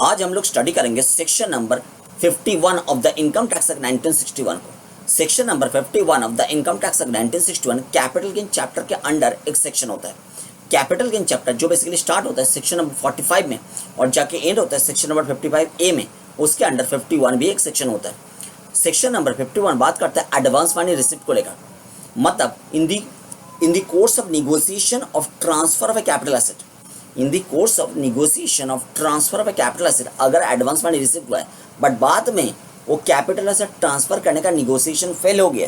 आज हम लोग स्टडी करेंगे section number 51 of the income tax act 1961 को। Section number 51 of the income tax act 1961 capital gain chapter के अंडर एक सेक्शन होता है। कैपिटल गेन चैप्टर जो बेसिकली स्टार्ट होता है सेक्शन नंबर 45 में और जाके एंड होता है सेक्शन नंबर 55A में, उसके अंडर 51 भी एक सेक्शन होता है। सेक्शन नंबर 51 बात करता है एडवांस मनी रिसिप्ट को लेकर, मतलब इन the course of negotiation of transfer of a capital asset, in the course of negotiation of transfer of a capital asset, अगर एडवांस मनी रिसीव हुआ है बट बाद में वो कैपिटल एसेट ट्रांसफर करने का नेगोशिएशन फेल हो गया,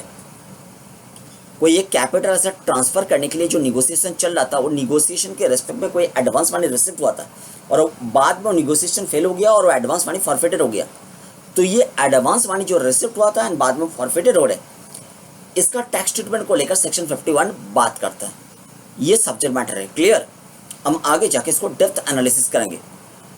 कोई एक कैपिटल एसेट ट्रांसफर करने के लिए जो नेगोशिएशन चल रहा था वो नेगोशिएशन के रेस्पेक्ट में कोई एडवांस मनी रिसीव हुआ था और बाद में वो नेगोशिएशन फेल हो गया और वो एडवांस मनी फॉरफिटेड हो गया, तो ये एडवांस मनी जो रिसिप्ट हुआ था एंड बाद में फॉरफिटेड हो रहा है, इसका टैक्स ट्रीटमेंट को लेकर सेक्शन 51 बात करता है। ये सब्जेक्ट मैटर है, क्लियर। हम आगे जाके इसको डेप्थ एनालिसिस करेंगे।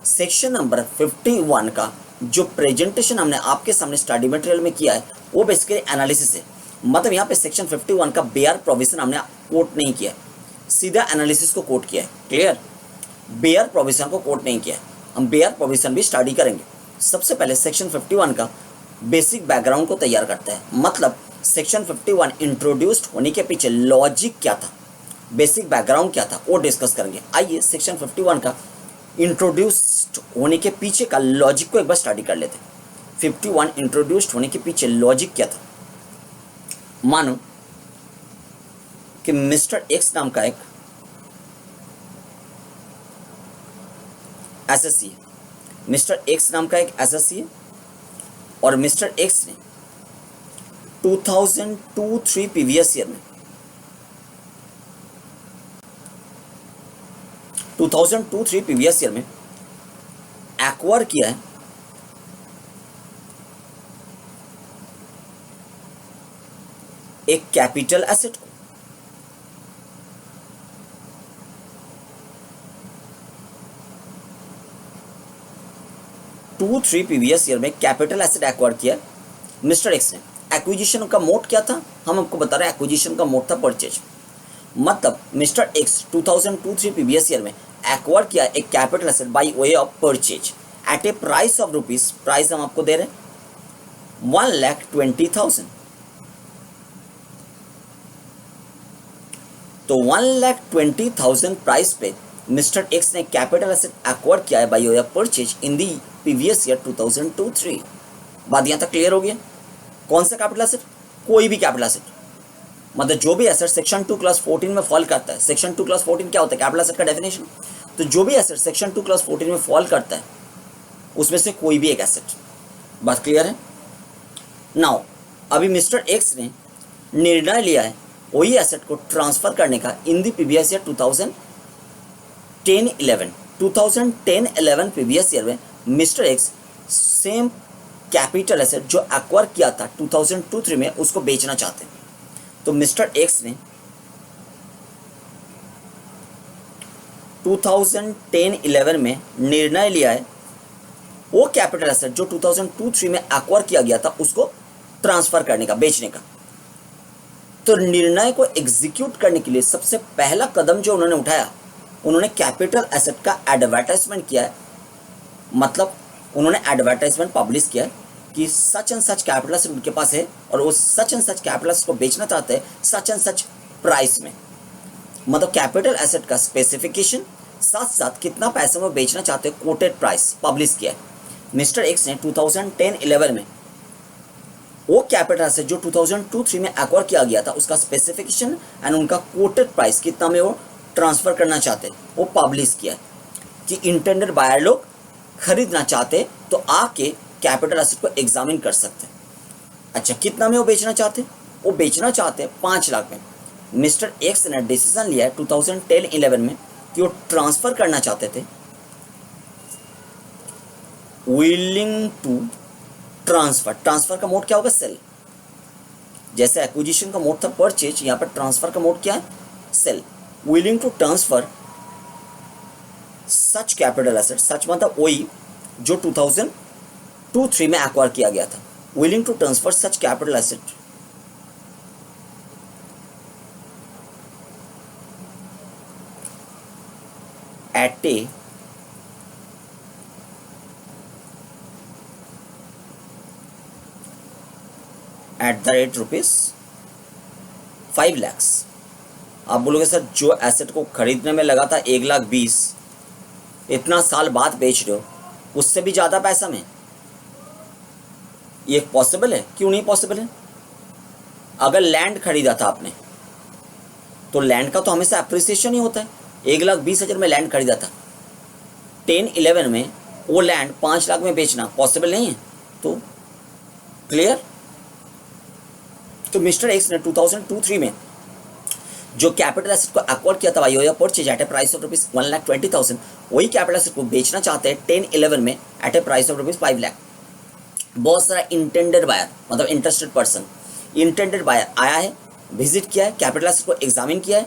सेक्शन नंबर 51 का जो प्रेजेंटेशन हमने आपके सामने स्टडी मटेरियल में किया है वो बेसिकली एनालिसिस है, मतलब यहाँ पे सेक्शन 51 का बेयर प्रोविजन हमने कोट नहीं किया है, सीधा एनालिसिस को कोट किया है, क्लियर। बेयर प्रोविजन को कोट नहीं किया है, हम बेयर प्रोविजन भी स्टडी करेंगे। सबसे पहले सेक्शन 51 का बेसिक बैकग्राउंड को तैयार करता है, मतलब सेक्शन 51 इंट्रोड्यूस्ड होने के पीछे लॉजिक क्या था, बेसिक बैकग्राउंड क्या था वो डिस्कस करेंगे। आइए सेक्शन 51 का इंट्रोड्यूस्ड होने के पीछे का लॉजिक को एक बार स्टडी कर लेते हैं। 51 इंट्रोड्यूस्ड होने के पीछे लॉजिक क्या था। मानो कि मिस्टर एक्स नाम का एक एसएससी है, मिस्टर एक्स नाम का एक एसएससी है और मिस्टर एक्स ने 2002-3 प्रीवियस ईयर में 2002-3 प्रीवियस ईयर में एक्वायर किया है एक कैपिटल एसेट को, टू थ्री प्रीवियस ईयर में कैपिटल एसेट एक्वायर किया मिस्टर एक्स ने। एक्विजिशन का मोड क्या था, हम आपको बता रहे हैं एक्विजिशन का मोड था परचेज, मतलब मिस्टर एक्स 2002-3 प्रीवियस ईयर में एक्वायर किया एक capital asset by way of purchase at a price of rupees, price हम आपको दे रहे हैं 1,20,000। तो 1,20,000 प्राइस पे मिस्टर एक्स ने कैपिटल एसेट एक्वायर किया है bye way of purchase in the previous year 2002-3। बात यहाँ तक क्लियर हो गया। कौन सा कैपिटल एसेट, कोई भी कैपिटल एसेट, मतलब जो भी एसेट सेक्शन 2 क्लास 14 में फॉल करता है। सेक्शन 2 क्लास 14 क्या होता है, कैपिटल एसेट का डेफिनेशन। तो जो भी एसेट सेक्शन 2 क्लास 14 में फॉल करता है उसमें से कोई भी एक एसेट। बात क्लियर है। नाउ अभी मिस्टर एक्स ने निर्णय लिया है वही एसेट को ट्रांसफर करने का in the previous year 2010-11 previous year में mister X same capital asset जो एक्वायर किया था 2002-3 में उसको बेचना चाहते हैं। तो मिस्टर एक्स ने 2010-11 में निर्णय लिया है वो कैपिटल एसेट जो 2002-3 में एक्वायर किया गया था उसको ट्रांसफर करने का, बेचने का। तो निर्णय को एग्जीक्यूट करने के लिए सबसे पहला कदम जो उन्होंने उठाया, उन्होंने कैपिटल एसेट का एडवर्टाइजमेंट किया है, मतलब उन्होंने एडवर्टाइजमेंट पब्लिश किया है कि such and such capital asset उनके पास है और वो such and such capital asset को बेचना चाहते हैं सच एंड सच प्राइस में, मतलब कैपिटल एसेट का स्पेसिफिकेशन साथ साथ कितना पैसे में बेचना चाहते हैं कोटेड प्राइस पब्लिश किया है। मिस्टर एक्स ने 2010-11 में वो कैपिटल एसेट जो 2002-3 में एक्वायर किया गया था उसका स्पेसिफिकेशन एंड उनका कोटेड प्राइस कितना में वो ट्रांसफर करना चाहते वो पब्लिश किया है कि इंटेंडेड बायर लोग खरीदना चाहते तो आके कैपिटल एसेट को एग्जामिन कर सकते हैं। अच्छा, कितना में वो बेचना चाहते, वो बेचना चाहते 5 लाख में। मिस्टर एक्स ने डिसीजन लिया है 2010-11 में कि वो ट्रांसफर करना चाहते थे, विलिंग टू ट्रांसफर। ट्रांसफर का मोड क्या होगा, सेल। जैसे एक्विजिशन का मोड था परचेज, यहाँ पर ट्रांसफर का मोड क्या है, sale. Willing to transfer such capital asset, such मतलब वही जो 2002-3 में एक्वायर किया गया था। Willing to transfer such capital asset at a at the rate ₹5 lakh. आप बोलोगे सर जो एसेट को खरीदने में लगा था 1,20,000, इतना साल बाद बेच रहे हो, उससे भी ज़्यादा पैसा में, ये पॉसिबल है? क्यों नहीं पॉसिबल है? अगर लैंड खरीदा था आपने तो लैंड का तो हमेशा अप्रिसिएशन ही होता है। 1,20,000 में लैंड खरीदा था, 10-11 में वो लैंड 5 लाख में बेचना पॉसिबल नहीं है। तो क्लियर? तो मिस्टर एक्स ने 2002-03 में जो कैपिटल एसेट को एक्वायर किया था by purchase at a price of ₹1,20,000, वही कैपिटल एसेट को बेचना चाहते हैं 10-11 में at a price of ₹5 lakh. बहुत सारा इंटेंडेड बायर, मतलब इंटरेस्टेड पर्सन, इंटेंडेड बायर आया है, विजिट किया है, कैपिटल एसेट को एग्जामिन किया है,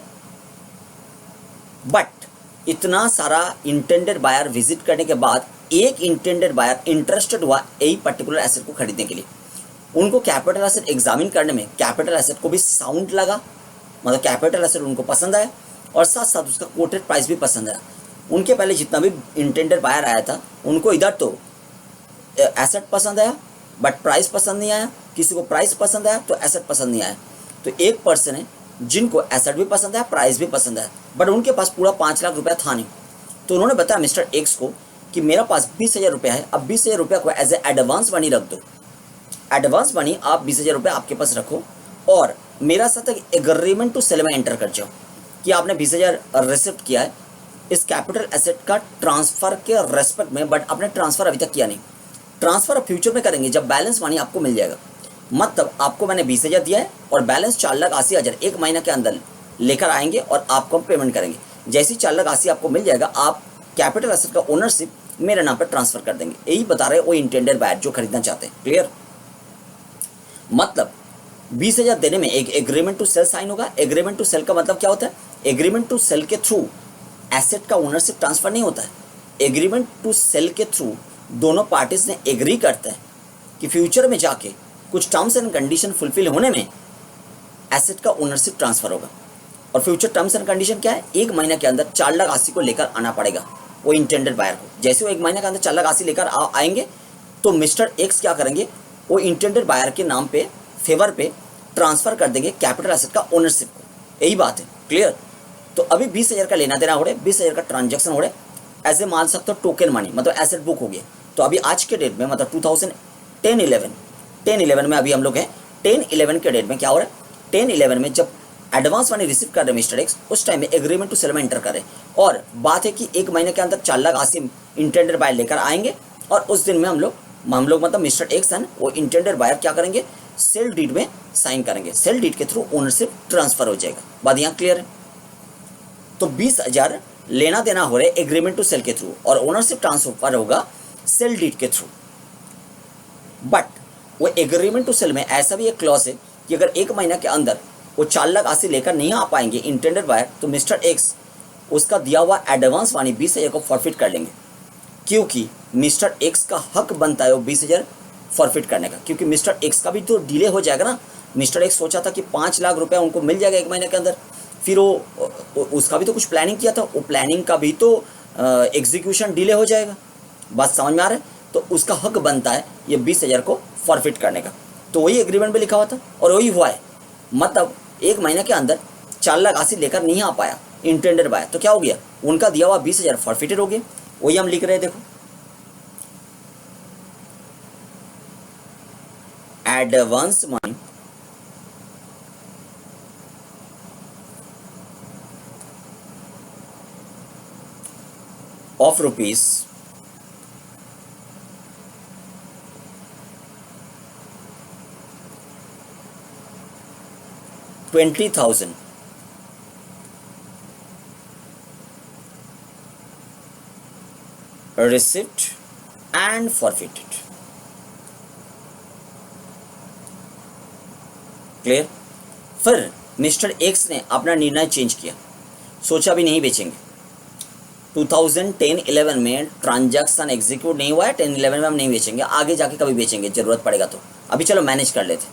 बट इतना सारा इंटेंडेड बायर विजिट करने के बाद एक इंटेंडेड बायर इंटरेस्टेड हुआ यही पर्टिकुलर एसेट को खरीदने के लिए। उनको कैपिटल एसेट एग्जामिन करने में कैपिटल एसेट को भी साउंड लगा, मतलब कैपिटल एसेट उनको पसंद आया और साथ साथ उसका कोटेड प्राइस भी पसंद आया। उनके पहले जितना भी इंटेंडेड बायर आया था उनको इधर तो एसेट पसंद आया बट प्राइस पसंद नहीं आया, किसी को प्राइस पसंद आया तो एसेट पसंद नहीं आया। तो एक पर्सन है जिनको एसेट भी पसंद आया, प्राइस भी पसंद आया, बट उनके पास पूरा 5 लाख रुपया था नहीं। तो उन्होंने बताया मिस्टर एक्स को कि मेरा पास 20,000 रुपया है, अब 20,000 रुपया को एज ए एडवांस मनी रख दो। एडवांस मनी आप 20,000 रुपया आपके पास रखो और मेरा साथ एक एग्रीमेंट टू सेल में एंटर कर जाओ कि आपने 20,000 रिसिप्ट किया है इस कैपिटल एसेट का ट्रांसफर के रेस्पेक्ट में, बट आपने ट्रांसफर अभी तक किया नहीं। ट्रांसफर अब फ्यूचर में करेंगे जब बैलेंस मनी आपको मिल जाएगा। मतलब आपको मैंने 20,000 दिया है और बैलेंस 4,80,000 एक महीना के अंदर लेकर आएंगे और आपको पेमेंट करेंगे। जैसे ही 4,80,000 आपको मिल जाएगा आप कैपिटल एसेट का ओनरशिप मेरे नाम पर ट्रांसफर कर देंगे। यही बता रहे वो इंटेंडेड बायर जो खरीदना चाहते हैं। क्लियर? मतलब 20,000 देने में एक एग्रीमेंट टू सेल साइन होगा। एग्रीमेंट टू सेल का मतलब क्या होता है? एग्रीमेंट टू सेल के थ्रू एसेट का ओनरशिप ट्रांसफर नहीं होता है। एग्रीमेंट टू सेल के थ्रू दोनों पार्टीज ने एग्री करते हैं कि फ्यूचर में जाके कुछ टर्म्स एंड कंडीशन फुलफिल होने में एसेट का ओनरशिप ट्रांसफर होगा। और फ्यूचर टर्म्स एंड कंडीशन क्या है? एक महीने के अंदर 4,80,000 को लेकर आना पड़ेगा वो इंटेंडेड बायर को। जैसे वो एक महीने के अंदर 4,80,000 लेकर आएंगे तो मिस्टर एक्स क्या करेंगे, वो इंटेंडेड बायर के नाम पे फेवर पे ट्रांसफर कर देंगे कैपिटल एसेट का ओनरशिप को। यही बात है। क्लियर? तो अभी 20,000 का लेना देना हो रहा है, 20,000 का ट्रांजेक्शन हो रहा है, ऐसे मान सकते हो टोकन मनी, मतलब एसेट बुक हो गया। तो अभी आज के डेट में मतलब 10-11 में अभी हम लोग हैं। 10-11 के डेट में क्या हो रहा है? 10-11 में जब एडवांस मनी रिसीव कर रहे हैं मिस्टर एक्स, उस टाइम में एग्रीमेंट टू सेल में एंटर करें और बात है कि एक महीने के अंदर 4,80,000 इंटेंडेड बायर लेकर आएंगे और उस दिन में हम लोग मतलब मिस्टर एक्स एंड वो इंटेंडेड बायर क्या करेंगे, सेल डीड में साइन करेंगे। सेल डीड के थ्रू ओनरशिप ट्रांसफर हो जाएगा। बात यहाँ क्लियर है? तो 20,000 लेना देना हो रहा है एग्रीमेंट टू सेल के थ्रू और ओनरशिप ट्रांसफर होगा सेल डीड के थ्रू। बट वो एग्रीमेंट टू सेल में ऐसा भी एक क्लॉज है कि अगर एक महीना के अंदर वो 4,80,000 लेकर नहीं आ पाएंगे इंटेंडेड बायर तो मिस्टर एक्स उसका दिया हुआ एडवांस मनी 20,000 को फॉरफिट कर लेंगे, क्योंकि मिस्टर एक्स का हक बनता है वो 20,000 फॉरफिट करने का। क्योंकि मिस्टर एक्स का भी तो डिले हो जाएगा ना। मिस्टर एक्स सोचा था कि 5 लाख रुपया उनको मिल जाएगा एक महीने के अंदर, फिर वो उसका भी तो कुछ प्लानिंग किया था, वो प्लानिंग का भी तो एग्जीक्यूशन डिले हो जाएगा। बात समझ में आ रहा है? तो उसका हक बनता है ये 20,000 को फॉरफिट करने का। तो वही एग्रीमेंट में लिखा हुआ था और वही हुआ है। मतलब एक महीने के अंदर 4,80,000 लेकर नहीं आ पाया इंटेंडेड बायर तो क्या हो गया, उनका दिया हुआ 20,000 फॉरफिटेड हो गया। वही हम लिख रहे हैं, देखो advance money of ₹20,000 received and forfeited. Clear? फिर मिस्टर एक्स ने अपना निर्णय चेंज किया, सोचा भी नहीं बेचेंगे। 2010-11 में ट्रांजैक्शन एग्जीक्यूट नहीं हुआ है, 10-11 में हम नहीं बेचेंगे, आगे जाके कभी बेचेंगे ज़रूरत पड़ेगा तो, अभी चलो मैनेज कर लेते।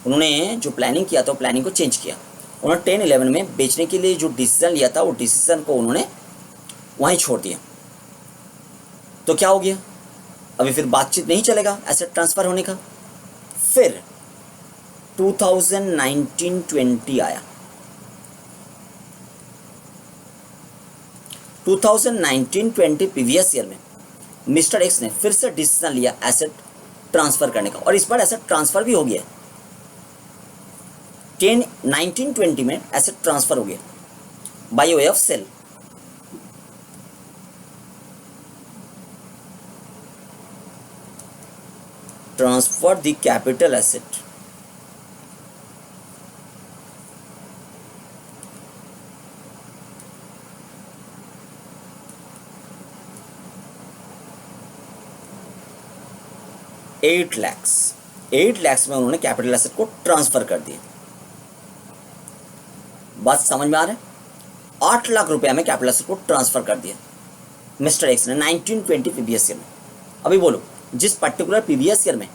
उन्होंने जो प्लानिंग किया था प्लानिंग को चेंज किया। उन्होंने 10-11 में बेचने के लिए जो डिसीजन लिया था वो डिसीजन को उन्होंने वहीं छोड़ दिया। तो क्या हो गया, अभी फिर बातचीत नहीं चलेगा एसेट ट्रांसफ़र होने का। फिर 2019-20 आया, 2019-20 प्रीवियस ईयर में मिस्टर एक्स ने फिर से डिसीजन लिया एसेट ट्रांसफर करने का, और इस बार एसेट ट्रांसफर भी हो गया। 19-20 में एसेट ट्रांसफर हो गया by way of sale. Transfer the capital asset. At lakhs में उन्होंने कैपिटल एसेट को ट्रांसफर कर दिया। बात समझ में आ रहा है? 8 लाख रुपया में कैपिटल एसेट को ट्रांसफर कर दिया मिस्टर एक्स ने 19-20 प्रीवियस ईयर में। अभी बोलो, जिस पर्टिकुलर प्रीवियस ईयर में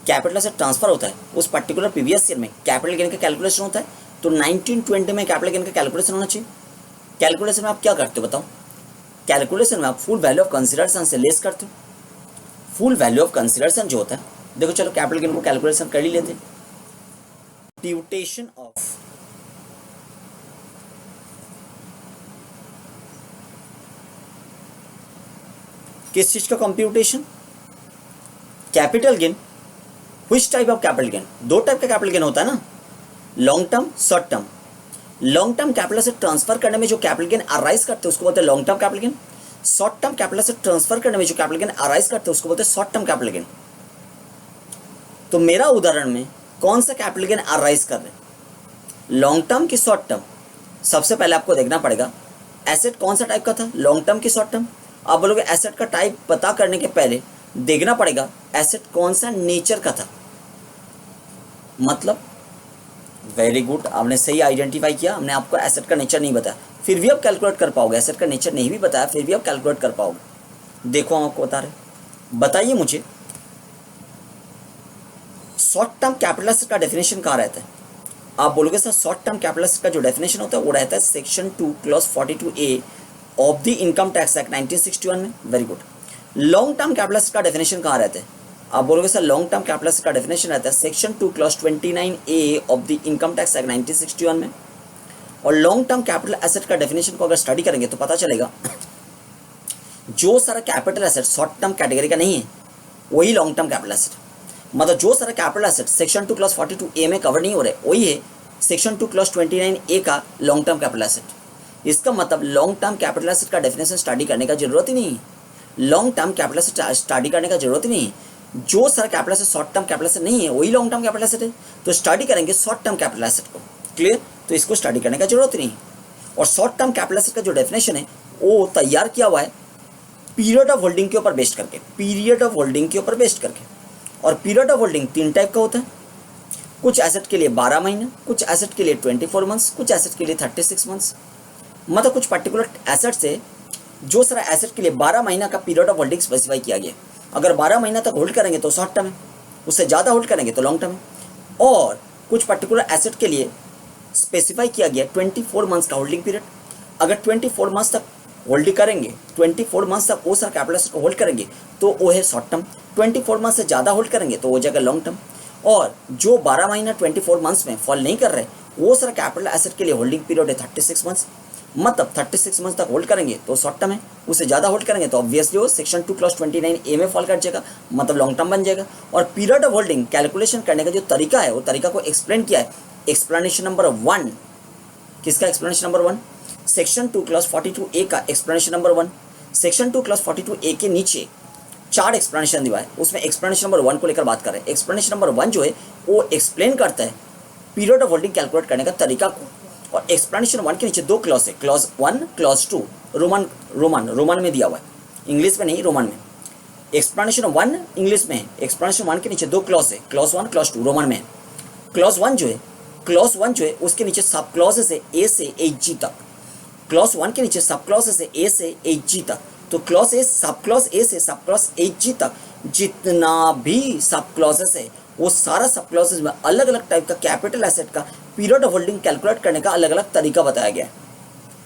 कैपिटल एसेट ट्रांसफर होता है उस पर्टिकुलर प्रीवियस ईयर में कैपिटल गेन का कैलकुलेशन होता है, तो 19-20 में कैपिटल गेन का कैलकुलेशन होना चाहिए। कैलकुलेशन में आप क्या करते हो बताओ? कैलकुलेशन में आप फुल वैल्यू ऑफ कंसिडरेशन से लेस करते हो। फुल वैल्यू ऑफ कंसिडरेशन जो होता है, देखो चलो कैपिटल गेन को कैलकुलेशन कर ही लेते हैं। कंप्यूटेशन ऑफ किस चीज का computation? Capital gain. Which type of capital gain? दो टाइप का कैपिटल गेन होता है ना, long term, short term. Long term capital से ट्रांसफर करने में जो कैपिटल गेन अराइज करते हैं उसको बोलते हैं long term capital gain. Short term capital से ट्रांसफर करने में जो कैपिटल गेन अराइज करते हैं उसको बोलते हैं शॉर्ट टर्म कैपिटल गेन। तो मेरा उदाहरण में कौन सा कैपिटल गेन अराइज कर रहे हैं, लॉन्ग टर्म की शॉर्ट टर्म? सबसे पहले आपको देखना पड़ेगा एसेट कौन सा टाइप का था, लॉन्ग टर्म की शॉर्ट टर्म। आप बोलोगे एसेट का टाइप पता करने के पहले देखना पड़ेगा एसेट कौन सा नेचर का था। मतलब वेरी गुड, आपने सही आइडेंटिफाई किया। हमने आपको एसेट का नेचर नहीं बताया, फिर भी आप कैलकुलेट कर पाओगे। एसेट का नेचर नहीं भी बताया फिर भी आप कैलकुलेट कर पाओगे। देखो हम आपको बता रहे, बताइए मुझे शॉर्ट टर्म कैपिटल एसेट का डेफिनेशन कहाँ रहता है? आप बोलोगे sir short term capital asset का जो डेफिनेशन होता है वो रहता है section 2 clause 42A of the income tax act 1961 में। Very good. Long term capital asset का डेफिनेशन कहाँ रहता है? आप बोलोगे sir long term capital asset का डेफिनेशन रहता है section 2 clause 29A of the income tax act 1961 में। और लॉन्ग टर्म कैपिटल एसेट का डेफिनेशन को अगर स्टडी करेंगे तो पता चलेगा जो सारा capital asset short term category का नहीं है वही लॉन्ग टर्म कैपिटल एसेट। मतलब जो सारा capital asset section 2 clause 42A में कवर नहीं हो रहे वही है सेक्शन 2 क्लॉज 29A का लॉन्ग टर्म कैपिटल एसेट। इसका मतलब लॉन्ग टर्म कैपिटल एसेट का डेफिनेशन स्टडी करने का जरूरत ही नहीं है। Long term capital asset study करने का जरूरत ही नहीं है। जो सारा capital asset short term capital asset नहीं है वही लॉन्ग टर्म कैपिटल एसेट है, तो स्टडी करेंगे शॉर्ट टर्म कैपिटल एसेट को। क्लियर? तो इसको स्टडी करने का जरूरत नहीं है। और शॉर्ट टर्म कैपिटल एसेट का जो डेफिनेशन है वो तैयार किया हुआ है पीरियड ऑफ होल्डिंग के ऊपर बेस्ड करके, पीरियड ऑफ होल्डिंग के ऊपर बेस्ड करके। और पीरियड ऑफ होल्डिंग 3 टाइप का होता है, कुछ एसेट के लिए 12 महीने, कुछ एसेट के लिए 24 मंथ्स, कुछ एसेट के लिए 36 मंथ्स। मतलब कुछ पर्टिकुलर एसेट से जो सारा एसेट के लिए 12 महीना का पीरियड ऑफ होल्डिंग स्पेसिफाई किया गया। अगर 12 महीना तक होल्ड करेंगे तो शॉर्ट टर्म है, उससे ज़्यादा होल्ड करेंगे तो लॉन्ग टर्म है। और कुछ पर्टिकुलर एसेट के लिए स्पेसिफाई किया गया 24 मंथ्स का होल्डिंग पीरियड। अगर 24 मंथ्स तक होल्ड करेंगे, 24 मंथ्स तक वो सारा कैपिटल एसेट को होल्ड करेंगे तो वो है शॉर्ट टर्म। 24 मंथ से ज़्यादा होल्ड करेंगे तो वो जगह लॉन्ग टर्म। और जो 12 महीना 24 मंथ्स में फॉल नहीं कर रहे वो सारा कैपिटल एसेट के लिए होल्डिंग पीरियड है 36 मंथ्स। मतलब 36 मंथ्स तक होल्ड करेंगे तो शॉर्ट टर्म है, उससे ज़्यादा होल्ड करेंगे तो ऑब्वियसली वो सेक्शन 2 क्लॉज 29A में फॉल कर जाएगा, मतलब लॉन्ग टर्म बन जाएगा। और पीरियड ऑफ होल्डिंग कैलकुलेशन करने का जो तरीका है वो तरीका को एक्सप्लेन किया है एक्सप्लेनेशन नंबर 1। किसका explanation number 1? Section 2 clause 42A का explanation number 1। Section 2 clause 42A के नीचे 4 एक्सप्लेनेशन दिया है, उसमें एक्सप्लेनेशन नंबर 1 को लेकर बात कर रहे हैं। एक्सप्लेनेशन नंबर 1 जो है वो एक्सप्लेन करता है पीरियड ऑफ होल्डिंग कैलकुलेट करने का तरीका को। और एक्सप्लेनेशन 1 के नीचे 2 क्लॉज है, क्लॉज 1 क्लॉज 2, रोमन में दिया हुआ है, इंग्लिश में नहीं रोमन में। एक्सप्लेनेशन 1 इंग्लिश में है, एक्सप्लेनेशन 1 के नीचे 2 क्लॉज है, क्लॉज 1 क्लॉज 2 रोमन में है। क्लॉज 1 जो है उसके नीचे सब क्लॉजेस है A से HG तक। क्लॉज 1 के नीचे सब क्लॉजेस है A से HG तक। तो क्लॉज A से सब क्लॉज HG तक जितना भी सब क्लॉजेस है वो सारा सब क्लॉजेस में अलग अलग टाइप का कैपिटल एसेट का पीरियड ऑफ होल्डिंग कैलकुलेट करने का अलग अलग तरीका बताया गया है।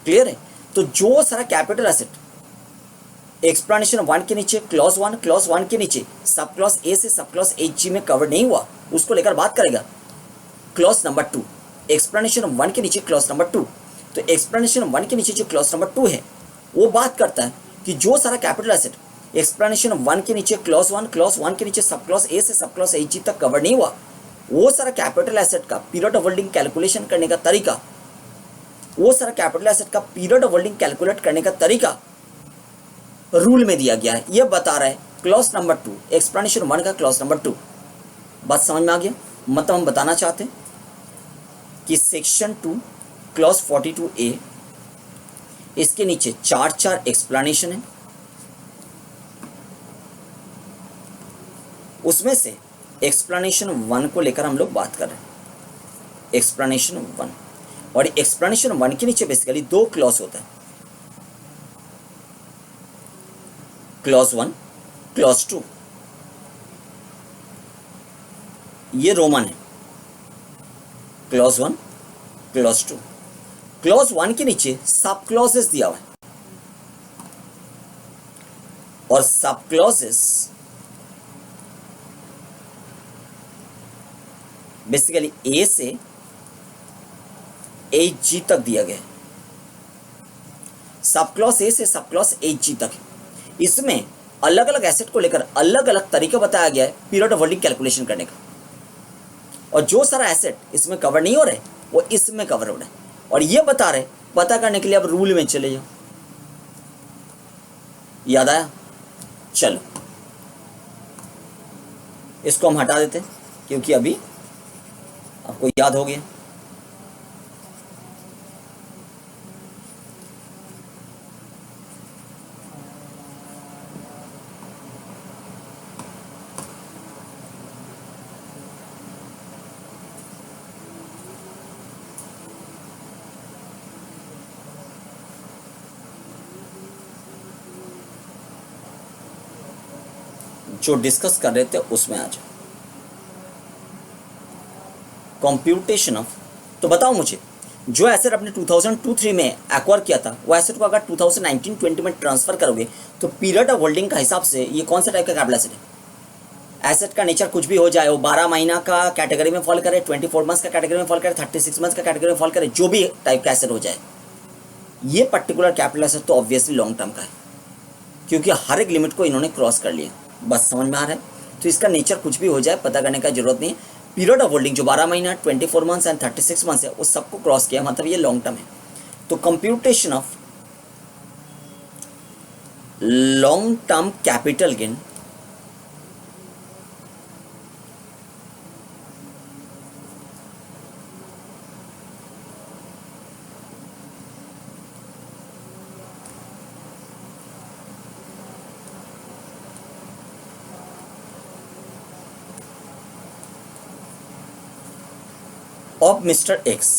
क्लियर है? तो जो सारा कैपिटल एसेट एक्सप्लेनेशन 1 के नीचे क्लॉज 1 के नीचे सब क्लॉज A से सब क्लॉज HG में कवर नहीं हुआ उसको लेकर बात करेगा क्लॉज नंबर 2, एक्सप्लेनेशन 1 के नीचे क्लॉज नंबर 2। तो एक्सप्लेनेशन 1 के नीचे जो क्लॉज नंबर 2 है वो बात करता है कि जो सारा कैपिटल एसेट एक्सप्लेनेशन 1 के नीचे क्लॉज 1 के नीचे सब क्लॉज ए से सब क्लॉज एच जी तक कवर नहीं हुआ, वो सारा कैपिटल एसेट का पीरियड ऑफ होल्डिंग कैलकुलेशन करने का तरीका, वो सारा कैपिटल एसेट का पीरियड ऑफ होल्डिंग कैलकुलेट करने का तरीका रूल में दिया गया है। ये बता रहा है क्लॉज नंबर 2, एक्सप्लेनेशन 1 का क्लॉज नंबर 2। बात समझ में आ गया? मतलब हम बताना चाहते हैं कि सेक्शन 2 क्लॉज 42A, इसके नीचे चार एक्सप्लेनेशन है, उसमें से एक्सप्लेनेशन 1 को लेकर हम लोग बात कर रहे हैं, एक्सप्लेनेशन 1। और एक्सप्लेनेशन 1 के नीचे बेसिकली 2 क्लॉज होता है, क्लॉज 1, क्लॉज 2। ये रोमन है, क्लॉज 1, क्लॉज 2। क्लॉज 1 के नीचे सब क्लॉजेस दिया हुआ है, और सब क्लॉजेस बेसिकली ए से एच जी तक दिया गया है। सब क्लॉज ए से सब क्लॉज एच जी तक है। इसमें अलग अलग एसेट को लेकर अलग अलग तरीका बताया गया है पीरियड ऑफ होल्डिंग कैलकुलेशन करने का, और जो सारा एसेट इसमें कवर नहीं हो रहे वो इसमें कवर हो रहे हैं। और ये बता रहे, पता करने के लिए अब रूल में चले जाओ। याद आया? चलो इसको हम हटा देते हैं क्योंकि अभी आपको याद हो गया। जो डिस्कस कर रहे थे उसमें आ जाओ, कंप्यूटेशन ऑफ। तो बताओ मुझे, जो एसेट आपने 2002-3 में एक्वायर किया था, वो एसेट को अगर 2019-20 में ट्रांसफर करोगे तो पीरियड ऑफ होल्डिंग का हिसाब से ये कौन सा टाइप का कैपिटल एसेट है? एसेट का नेचर कुछ भी हो जाए, वो 12 महीना का कैटेगरी में फॉल करे, 24 मंथ्स का कैटेगरी में फॉल करे, 36 मंथ्स का कैटेगरी में फॉल करे, जो भी टाइप का एसेट हो जाए, ये पर्टिकुलर कैपिटल एसेट तो ऑब्वियसली लॉन्ग टर्म का है, क्योंकि हर एक लिमिट को इन्होंने क्रॉस कर लिया। बस समझ में आ रहा है? तो इसका नेचर कुछ भी हो जाए पता करने का जरूरत नहीं है। पीरियड ऑफ होल्डिंग जो 12 महीना, 24 मंथ्स एंड 36 मंथ्स है, उस सबको क्रॉस किया, मतलब ये लॉन्ग टर्म है। तो computation of long term capital gain of mister x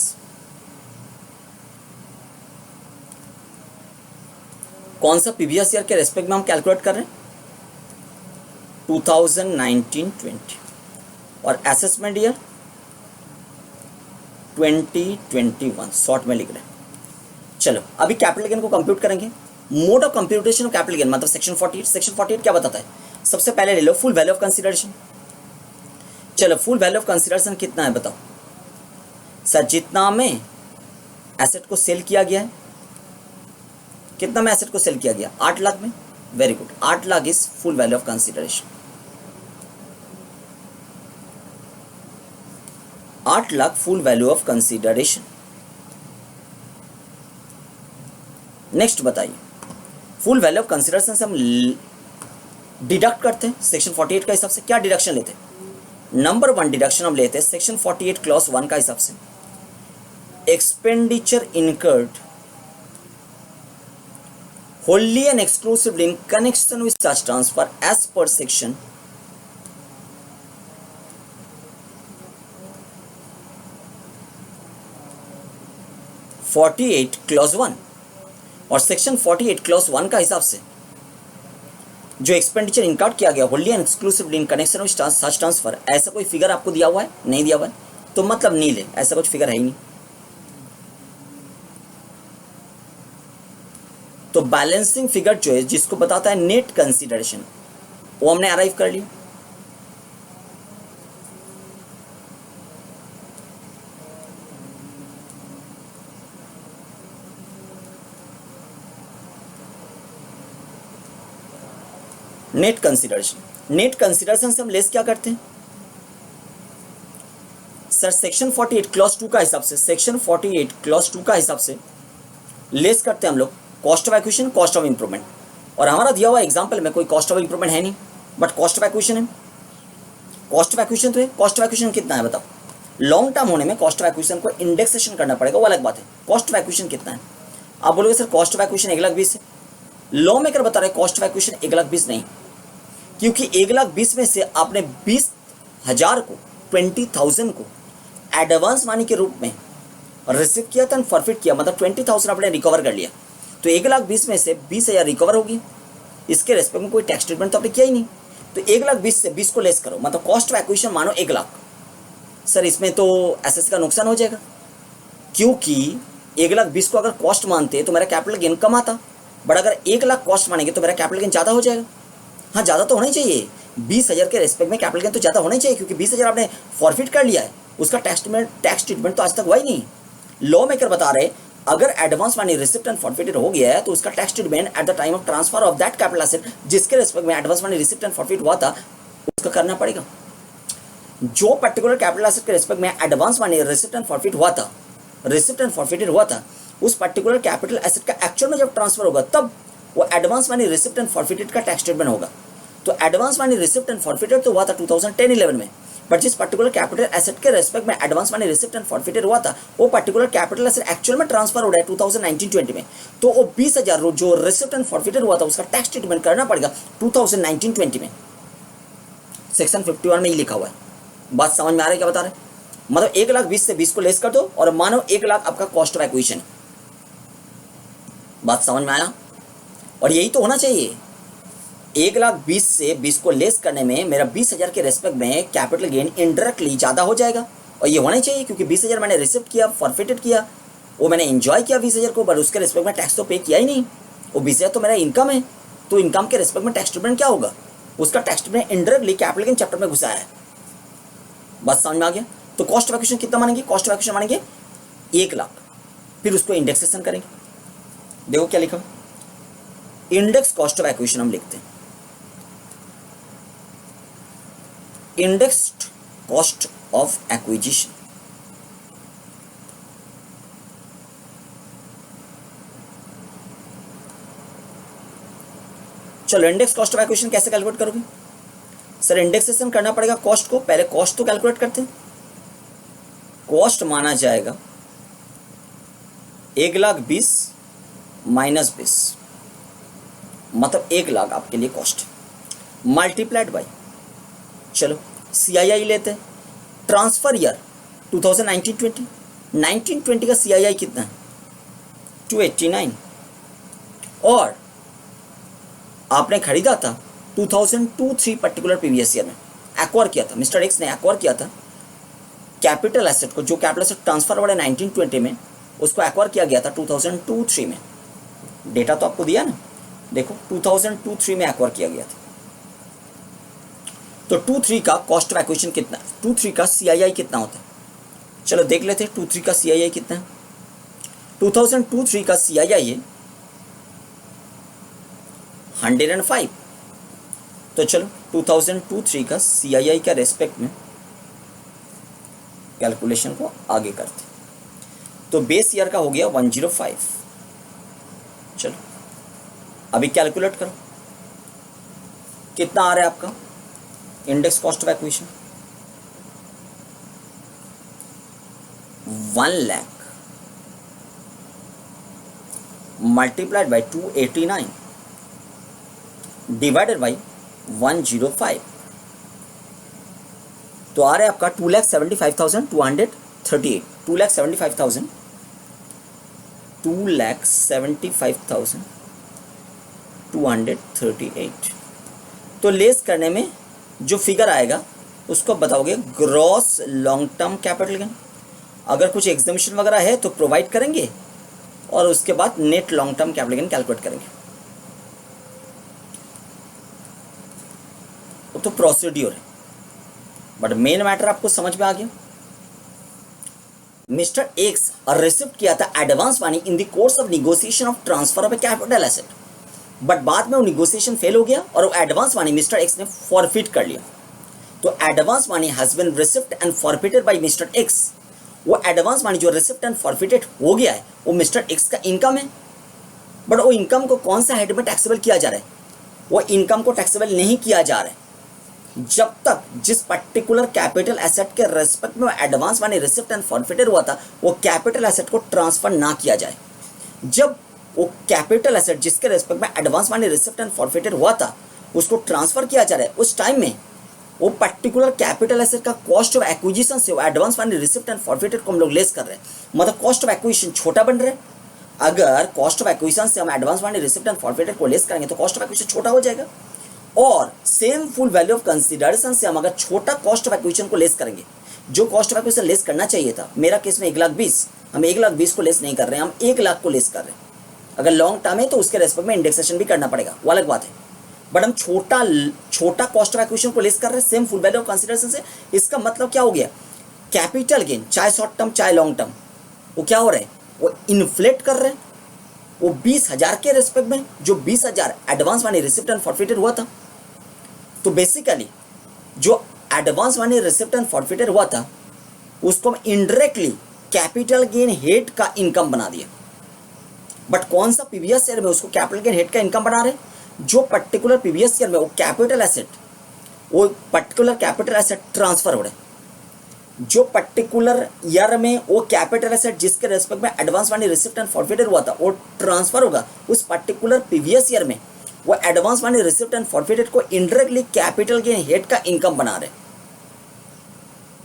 कौन सा प्रीवियस ईयर के रेस्पेक्ट में हम कैलकुलेट कर रहे हैं? 2019-20, और असेसमेंट ईयर 2021 शॉर्ट में लिख रहे हैं। चलो अभी कैपिटल गेन को कंप्यूट करेंगे। Mode of computation of capital gain मतलब सेक्शन 48 क्या बताता है? सबसे पहले ले लो फुल वैल्यू ऑफ कंसीडरेशन। चलो फुल वैल्यू ऑफ कंसीडरेशन कितना है बताओ सर? जितना में एसेट को सेल किया गया है, कितना में एसेट को सेल किया गया? 8 लाख में। Very good, 8 lakh is full value of consideration. 8 lakh full value of consideration. Next बताइए, फुल वैल्यू ऑफ कंसीडरेशन से हम डिडक्ट करते हैं सेक्शन 48 का हिसाब से। क्या डिडक्शन लेते हैं? नंबर 1 डिडक्शन हम लेते हैं सेक्शन 48 क्लॉज 1 का हिसाब से, expenditure incurred wholly and exclusively in connection with such transfer as per section 48 clause 1। और सेक्शन 48 क्लॉज 1 का हिसाब से जो एक्सपेंडिचर इनकर्ड किया गया wholly and exclusively in connection with such transfer, ऐसा कोई फिगर आपको दिया हुआ है? नहीं दिया हुआ है, तो मतलब नहीं ले, ऐसा कुछ फिगर है ही नहीं। तो बैलेंसिंग फिगर जो है जिसको बताता है नेट कंसीडरेशन, वो हमने अराइव कर लिया। नेट कंसिडरेशन, नेट कंसिडरेशन से हम लेस क्या करते हैं सर? सेक्शन 48 क्लॉज 2 का हिसाब से, सेक्शन 48 क्लॉज 2 का हिसाब से लेस करते हैं हम लोग cost of acquisition, cost of improvement. और हमारा दिया हुआ एग्जांपल में कोई कॉस्ट ऑफ इंप्रूवमेंट है नहीं, बट कॉस्ट ऑफ एक्विजिशन है। कॉस्ट ऑफ एक्विजिशन तो है, कॉस्ट ऑफ एक्विजिशन कितना है बताओ? लॉन्ग टर्म होने में कॉस्ट ऑफ एक्विजिशन को इंडेक्सेशन करना पड़ेगा, वो अलग बात है। कॉस्ट ऑफ एक्विजिशन कितना है? आप बोलोगे सर कॉस्ट ऑफ एक्विजिशन 1,20,000 है। लॉ मेकर बता रहे कॉस्ट ऑफ एक्विजिशन 1,20,000 नहीं, क्योंकि 1,20,000 में से आपने 20,000 को, 20,000 को एडवांस मनी के रूप में रिसीव किया था, फॉरफिट किया, मतलब 20,000 आपने रिकवर कर लिया। तो 1,20,000 में से 20,000 रिकवर होगी, इसके रेस्पेक्ट में कोई टैक्स ट्रीटमेंट तो आपने किया ही नहीं। तो 1,20,000 से 20 को लेस करो, मतलब कॉस्ट ऑफ एक्विजिशन मानो 1,00,000। सर इसमें तो एसएस का नुकसान हो जाएगा, क्योंकि 1,20,000 को अगर कॉस्ट मानते तो मेरा कैपिटल गेन कम आता, बट अगर 1,00,000 कॉस्ट मानेंगे तो मेरा कैपिटल गेन ज़्यादा हो जाएगा। हाँ ज़्यादा तो होना ही चाहिए, 20,000 के रेस्पेक्ट में कैपिटल गेन तो ज़्यादा होना ही चाहिए, क्योंकि 20,000 आपने फॉरफिट कर लिया है, उसका टैक्स ट्रीटमेंट तो आज तक हुआ ही नहीं। लॉ मेकर बता रहे अगर advance money receipt and forfeited हो गया है तो उसका tax treatment at the time of transfer of that capital asset जिसके रेस्पेक्ट में advance money receipt and forfeit हुआ था उसका करना पड़ेगा। जो पर्टिकुलर कैपिटल एसेट के रेस्पेक्ट में advance money receipt and forfeit हुआ था, रिसिप्ट एंड फॉरफिटेड हुआ था, उस पर्टिकुलर कैपिटल एसेट का एक्चुअल में जब ट्रांसफर होगा तब वो advance money receipt and forfeited का टैक्स ट्रीटमेंट होगा। तो advance money receipt and forfeited तो हुआ था 2010-11 में, बट जिस पर्टिकुलर कैपिटल एसेट के रेस्पेक्ट में advance money receipt and forfeited हुआ था वो पर्टिकुलर कैपिटल एसेट एक्चुअल में ट्रांसफर हो रहा है 2019-20 में, तो वो 20,000 जो रिसिप्ट एंड फॉरफिटेड हुआ था उसका टैक्स ट्रीटमेंट करना पड़ेगा 2019-20 में। सेक्शन 51 में ही लिखा हुआ है। बात समझ में आ रही है क्या बता रहे? मतलब 1,20,000 से 20 को लेस कर दो और मानो 1,00,000 आपका कॉस्ट ऑफ एक्विजिशन। बात समझ में आया? और यही तो होना चाहिए। 1,20,000 से 20 को लेस करने में मेरा 20,000 के रेस्पेक्ट में कैपिटल गेन इनडायरेक्टली ज़्यादा हो जाएगा, और ये होना ही चाहिए क्योंकि 20,000 मैंने रिसिप्ट किया, फॉरफिटेड किया, वो मैंने एंजॉय किया 20,000 को, बट उसके रेस्पेक्ट में टैक्स तो पे किया ही नहीं। वो 20,000 तो मेरा इनकम है, तो इनकम के रेस्पेक्ट में टैक्स ट्रीटमेंट क्या होगा? उसका tax treatment indirectly capital gain chapter में घुसा है। बात समझ में आ गया? तो कॉस्ट ऑफ एक्विजिशन कितना मानेंगे? कॉस्ट ऑफ एक्विजिशन मानेंगे 1,00,000, फिर उसको इंडेक्सेशन करेंगे। देखो क्या लिखा, इंडेक्स कॉस्ट ऑफ एक्विजिशन हम लिखते हैं, इंडेक्स्ड कॉस्ट ऑफ एक्विजिशन। चलो इंडेक्स कॉस्ट ऑफ एक्विजिशन कैसे कैलकुलेट करोगे? सर इंडेक्सेशन करना पड़ेगा कॉस्ट को, पहले कॉस्ट तो कैलकुलेट करते हैं। कॉस्ट माना जाएगा 1,20,000 माइनस 20, मतलब 1,00,000 आपके लिए कॉस्ट, मल्टीप्लाइड बाई, चलो CII लेते हैं। ट्रांसफर ईयर 2019-20, 19-20 का CII कितना है? 289, और आपने खरीदा था 2002-3 पर्टिकुलर प्रीवियस ईयर में, एक्वायर किया था, मिस्टर एक्स ने एक्वायर किया था कैपिटल एसेट को, जो कैपिटल एसेट ट्रांसफर हुआ 19-20 में, उसको एक्वायर किया गया था 2002-3 में। डेटा तो आपको दिया ना, देखो 2002-3 में एक्वायर किया गया था। तो 2-3 का कॉस्ट ऑफ एक्विजिशन कितना है? 2-3 का CII कितना होता है? चलो देख लेते हैं 2-3 का CII कितना है। 2002-3 का CII है 105। तो चलो 2002-3 का CII का रेस्पेक्ट में कैलकुलेशन को आगे करते। तो बेस ईयर का हो गया 105। चलो अभी कैलकुलेट करो कितना आ रहा है आपका index cost of acquisition. 1,00,000 multiplied by 289 divided by 105, तो आ रहा है आपका 2,75,238, 2,75,238। तो लेस करने में जो फिगर आएगा उसको बताओगे gross long term capital gain. अगर कुछ एग्जामिशन वगैरह है तो प्रोवाइड करेंगे, और उसके बाद net long term capital gain calculate करेंगे। वो तो प्रोसीड्यूर है, बट मेन मैटर आपको समझ में आ गया। मिस्टर एक्स रिसिप्ट किया था advance money in the course of negotiation of transfer of a capital asset. But बाद में वो निगोशिएशन फेल हो गया और वो एडवांस मनी मिस्टर एक्स ने फॉरफिट कर लिया। तो advance money has been received and forfeited by mister X. वो एडवांस मनी जो रिसीव्ड एंड फॉरफिटेड हो गया है वो मिस्टर एक्स का इनकम है, बट वो इनकम को कौन सा हेड में टैक्सेबल किया जा रहा है? वो इनकम को टैक्सेबल नहीं किया जा रहा है जब तक जिस पर्टिकुलर कैपिटल एसेट के रेस्पेक्ट में advance money received and forfeited हुआ था वो कैपिटल एसेट को ट्रांसफर ना किया जाए। जब वो कैपिटल एसेट जिसके रेस्पेक्ट में advance money received and forfeited हुआ था उसको ट्रांसफर किया जा रहा है, उस टाइम में वो पर्टिकुलर कैपिटल एसेट का कॉस्ट ऑफ एक्विजिशन से वो advance money received and forfeited को हम लोग लेस कर रहे हैं, मतलब कॉस्ट ऑफ एक्विजिशन छोटा बन रहा है। अगर कॉस्ट ऑफ एक्विजिशन से हम advance money received and forfeited को लेस करेंगे तो कॉस्ट ऑफ एक्विजिशन छोटा हो जाएगा, और same full value of consideration से हम अगर छोटा कॉस्ट ऑफ एक्विजिशन को लेस करेंगे, जो कॉस्ट ऑफ एक्विजिशन लेस करना चाहिए था, मेरा केस में 1,20,000, हम 1,20,000 को लेस नहीं कर रहे हैं, हम 1,00,000 को लेस कर रहे हैं। अगर लॉन्ग टर्म है तो उसके रेस्पेक्ट में इंडेक्सेशन भी करना पड़ेगा, वो अलग बात है, बट हम छोटा कॉस्ट ऑफ एक्विजिशन को लेस कर रहे हैं same full value of consideration से। इसका मतलब क्या हो गया? कैपिटल गेन चाहे शॉर्ट टर्म चाहे लॉन्ग टर्म वो क्या हो रहा है? वो इन्फ्लेट कर रहे हैं। वो 20,000 के रेस्पेक्ट में जो 20,000 advance money received and forfeited हुआ था, तो बेसिकली जो advance money received and forfeited हुआ था उसको हम इनडायरेक्टली कैपिटल गेन हेड का इनकम बना दिया। बट कौन सा प्रीवियस ईयर में उसको कैपिटल गेन हेड का इनकम बना रहे? जो पर्टिकुलर प्रीवियस ईयर में वो पर्टिकुलर कैपिटल एसेट ट्रांसफर हो रहे, जो पर्टिकुलर ईयर में वो कैपिटल एसेट जिसके रेस्पेक्ट में advance money received and forfeited हुआ था वो ट्रांसफर होगा, उस पर्टिकुलर प्रीवियस ईयर में वो advance money received and forfeited को इनडायरेक्टली कैपिटल गेन हेड का इनकम बना रहे।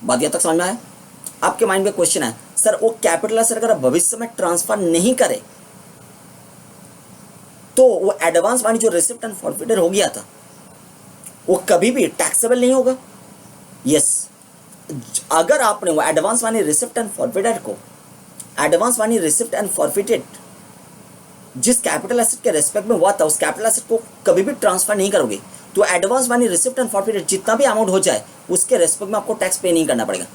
बात यहां तक समझ में आया? आपके माइंड में क्वेश्चन है, सर वो कैपिटल एसेट अगर भविष्य में ट्रांसफर नहीं करे तो वो एडवांस मनी जो रिसीव्ड एंड फॉरफिटेड हो गया था वो कभी भी टैक्सेबल नहीं होगा? यस, अगर आपने वो advance money received and forfeited को advance money received and forfeited जिस कैपिटल एसेट के रेस्पेक्ट में हुआ था उस कैपिटल एसेट को कभी भी ट्रांसफर नहीं करोगे तो advance money received and forfeited जितना भी अमाउंट हो जाए उसके रेस्पेक्ट में आपको टैक्स पे नहीं करना पड़ेगा।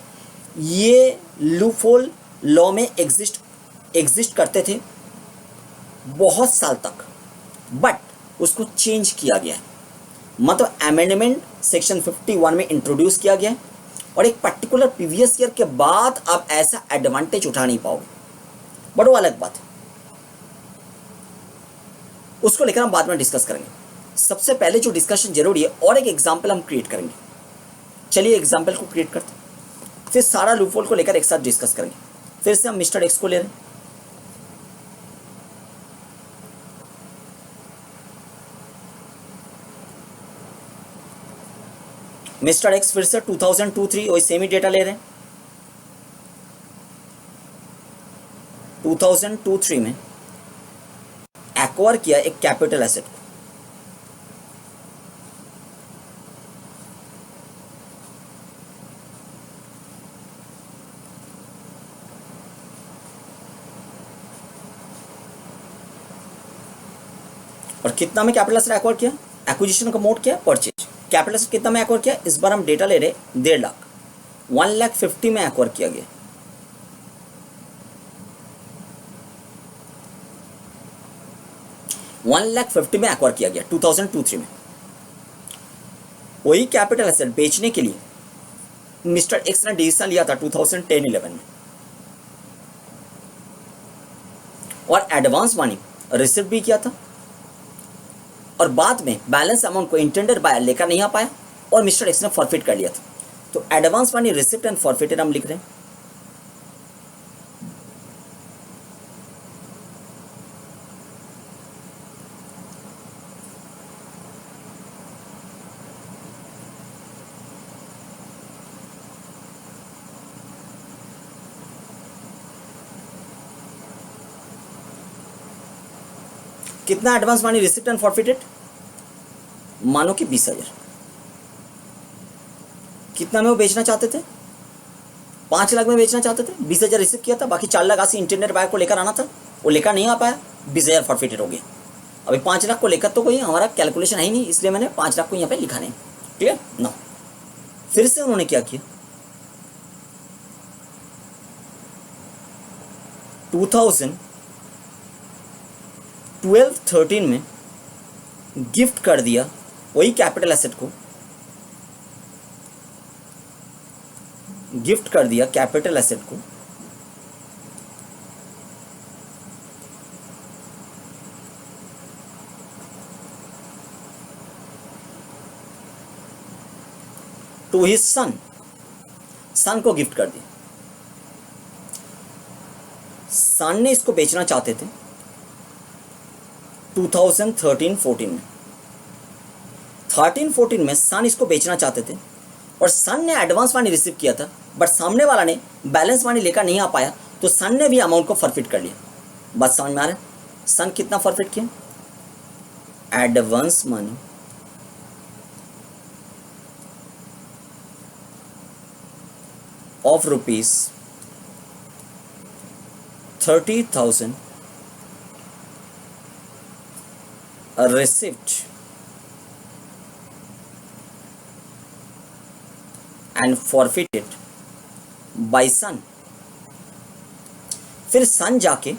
ये लूपहोल लॉ में एग्जिस्ट करते थे बहुत साल तक, बट उसको चेंज किया गया है, मतलब अमेंडमेंट सेक्शन 51 में इंट्रोड्यूस किया गया है, और एक पर्टिकुलर प्रीवियस ईयर के बाद आप ऐसा एडवांटेज उठा नहीं पाओगे, बट वो अलग बात है, उसको लेकर हम बाद में डिस्कस करेंगे। सबसे पहले जो डिस्कशन जरूरी है और एक एग्जाम्पल हम क्रिएट करेंगे। चलिए एग्जाम्पल को क्रिएट करते हैं, फिर सारा लूपहोल को लेकर एक साथ डिस्कस करेंगे। फिर से हम मिस्टर एक्स को ले रहे हैं, मिस्टर एक्स फिर से 2002-03 वही सेम ही डेटा ले रहे हैं। 2002-03 में एक्वायर किया एक कैपिटल एसेट को, और कितना में कैपिटल एसेट एक्वायर किया? एक्विजिशन का मोड क्या? परचेज। कैपिटल एसेट कितना में एक्वायर किया? इस बार हम डेटा ले रहे 1.5 लाख, 1,50,000 में एक्वायर किया गया। $1,50,000 में एक्वायर किया गया 2002-03 में। वही कैपिटल एसेट बेचने के लिए मिस्टर एक्स ने डिसीजन लिया था 2010-11 में, और एडवांस मनी रिसीव भी किया था, और बाद में बैलेंस अमाउंट को इंटेंडेड बायर लेकर नहीं आ पाया और मिस्टर एक्स ने फॉरफिट कर लिया था। तो advance money receipt and forfeited हम लिख रहे हैं। कितना advance money receipt and forfeited? मानो कि 20,000। कितना में वो बेचना चाहते थे? 5 लाख में बेचना चाहते थे, 20,000 रिसिप्ट किया था, बाकी 4 लाख आसी इंटरनेट बायर को लेकर आना था, वो लेकर नहीं आ पाया, 20,000 फॉरफिटेड हो गया। अभी 5 लाख को लेकर तो कोई हमारा कैलकुलेशन है ही नहीं, इसलिए मैंने 5 लाख को यहाँ पे लिखा नहीं। क्लियर ना? फिर से उन्होंने क्या किया, 2012-13 में गिफ्ट कर दिया वही कैपिटल एसेट को, गिफ्ट कर दिया कैपिटल एसेट को टू हिज सन, सन को गिफ्ट कर दिया। सन ने इसको बेचना चाहते थे 2013-14 में, 13-14 में सन इसको बेचना चाहते थे और सन ने एडवांस मनी रिसीव किया था, बट सामने वाला ने बैलेंस मनी लेकर नहीं आ पाया, तो सन ने भी अमाउंट को फॉरफिट कर लिया। बात समझ में आ रहा है? सन कितना फॉरफिट किया? Advance money of rupees 30,000 received and forfeited by son। फिर सन जाके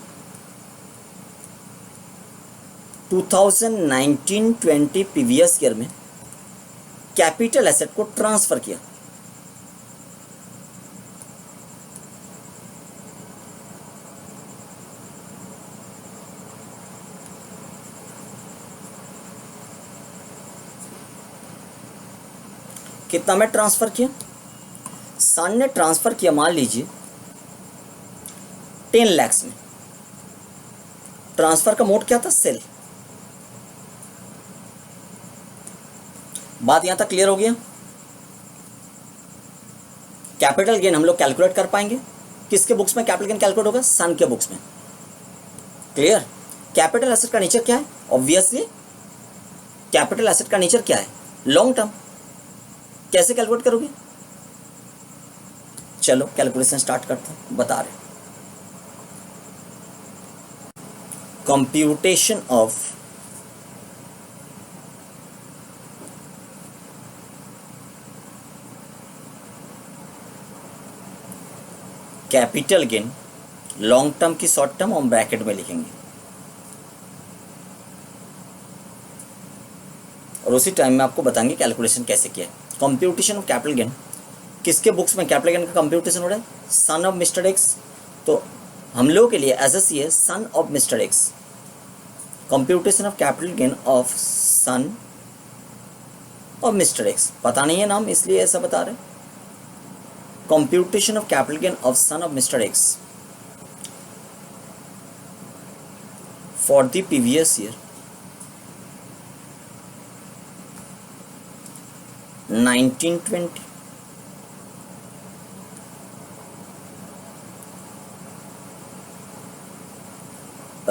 2019-20 प्रीवियस ईयर में कैपिटल एसेट को ट्रांसफर किया। कितना में ट्रांसफर किया? सन ने ट्रांसफर किया, मान लीजिए 10 लाख में। ट्रांसफर का मोड क्या था? सेल। बात यहां तक क्लियर हो गया? कैपिटल गेन हम लोग कैलकुलेट कर पाएंगे। किसके बुक्स में कैपिटल गेन कैलकुलेट होगा? सन के बुक्स में। क्लियर? कैपिटल एसेट का नेचर क्या है? ऑब्वियसली कैपिटल एसेट का नेचर क्या है? Long term. कैसे कैलकुलेट करोगे? चलो कैलकुलेशन स्टार्ट करते हैं, बता रहे। Computation of capital gain, long term की शॉर्ट टर्म हम ब्रैकेट में लिखेंगे और उसी टाइम में आपको बताएंगे कैलकुलेशन कैसे किया है। कंप्यूटेशन ऑफ कैपिटल गेन किसके बुक्स में कैपिटल गेन का कंप्यूटेशन हो रहा है? सन ऑफ मिस्टर एक्स। तो हम लोगों के लिए एज सी है सन of mister x. Computation of capital gain of sun of mister x. पता नहीं है नाम, इसलिए ऐसा बता रहे। Computation of capital gain of sun of mister x for the previous year 1920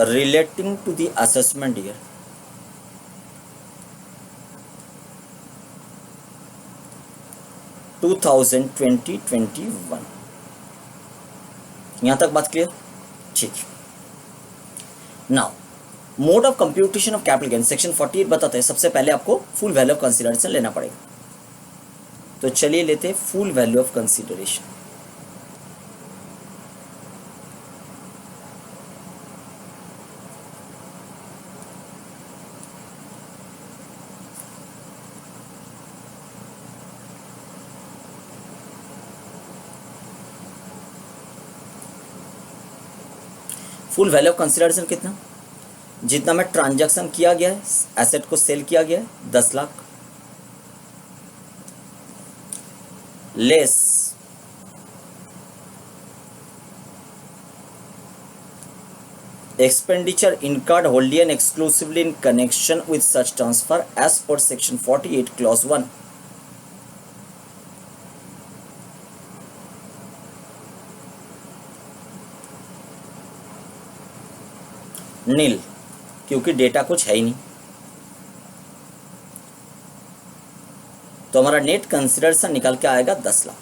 relating to the assessment year 2020-21। यहां तक बात क्लियर? ठीक। Now mode of computation of capital gain section 48 बताते हैं सबसे पहले आपको फुल वैल्यू ऑफ कंसिडरेशन लेना पड़ेगा। तो चलिए लेते हैं full value of consideration. Full value of consideration कितना? जितना में ट्रांजैक्शन किया गया है, एसेट को सेल किया गया है 10 lakh, less expenditure incurred wholly and exclusively in connection with such transfer as per section 48 clause 1। नील, क्योंकि डेटा कुछ है ही नहीं, तो हमारा नेट कंसिडरेशन निकल के आएगा 10 lakh.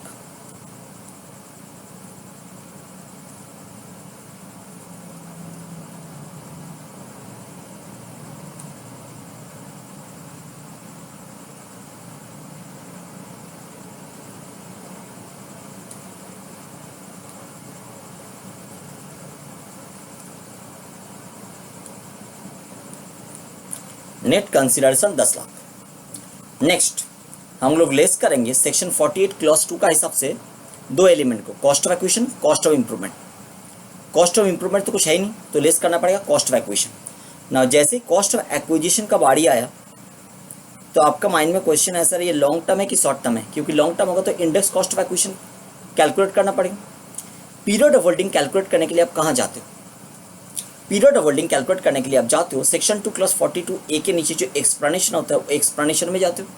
Net consideration 10 lakh. Next हम लोग लेस करेंगे सेक्शन 48 क्लॉज 2 का हिसाब से दो एलिमेंट को, cost of acquisition, cost of improvement. Cost of improvement तो कुछ है ही नहीं, तो लेस करना पड़ेगा कॉस्ट ऑफ एक्विजिशन। ना जैसे ही कॉस्ट ऑफ एक्विजिशन का बारी आया तो आपका माइंड में क्वेश्चन है सर ये लॉन्ग टर्म है कि शॉर्ट टर्म है, क्योंकि लॉन्ग टर्म होगा तो index cost of acquisition calculate करना पड़ेगा। पीरियड ऑफ होल्डिंग कैलकुलेट करने के लिए आप कहाँ जाते हो? पीरियड ऑफ होल्डिंग कैलकुलेट करने के लिए आप जाते हो सेक्शन 2 क्लॉज 42 ए के नीचे जो एक्सप्लेनेशन होता है वो एक्सप्लेनेशन में जाते हो।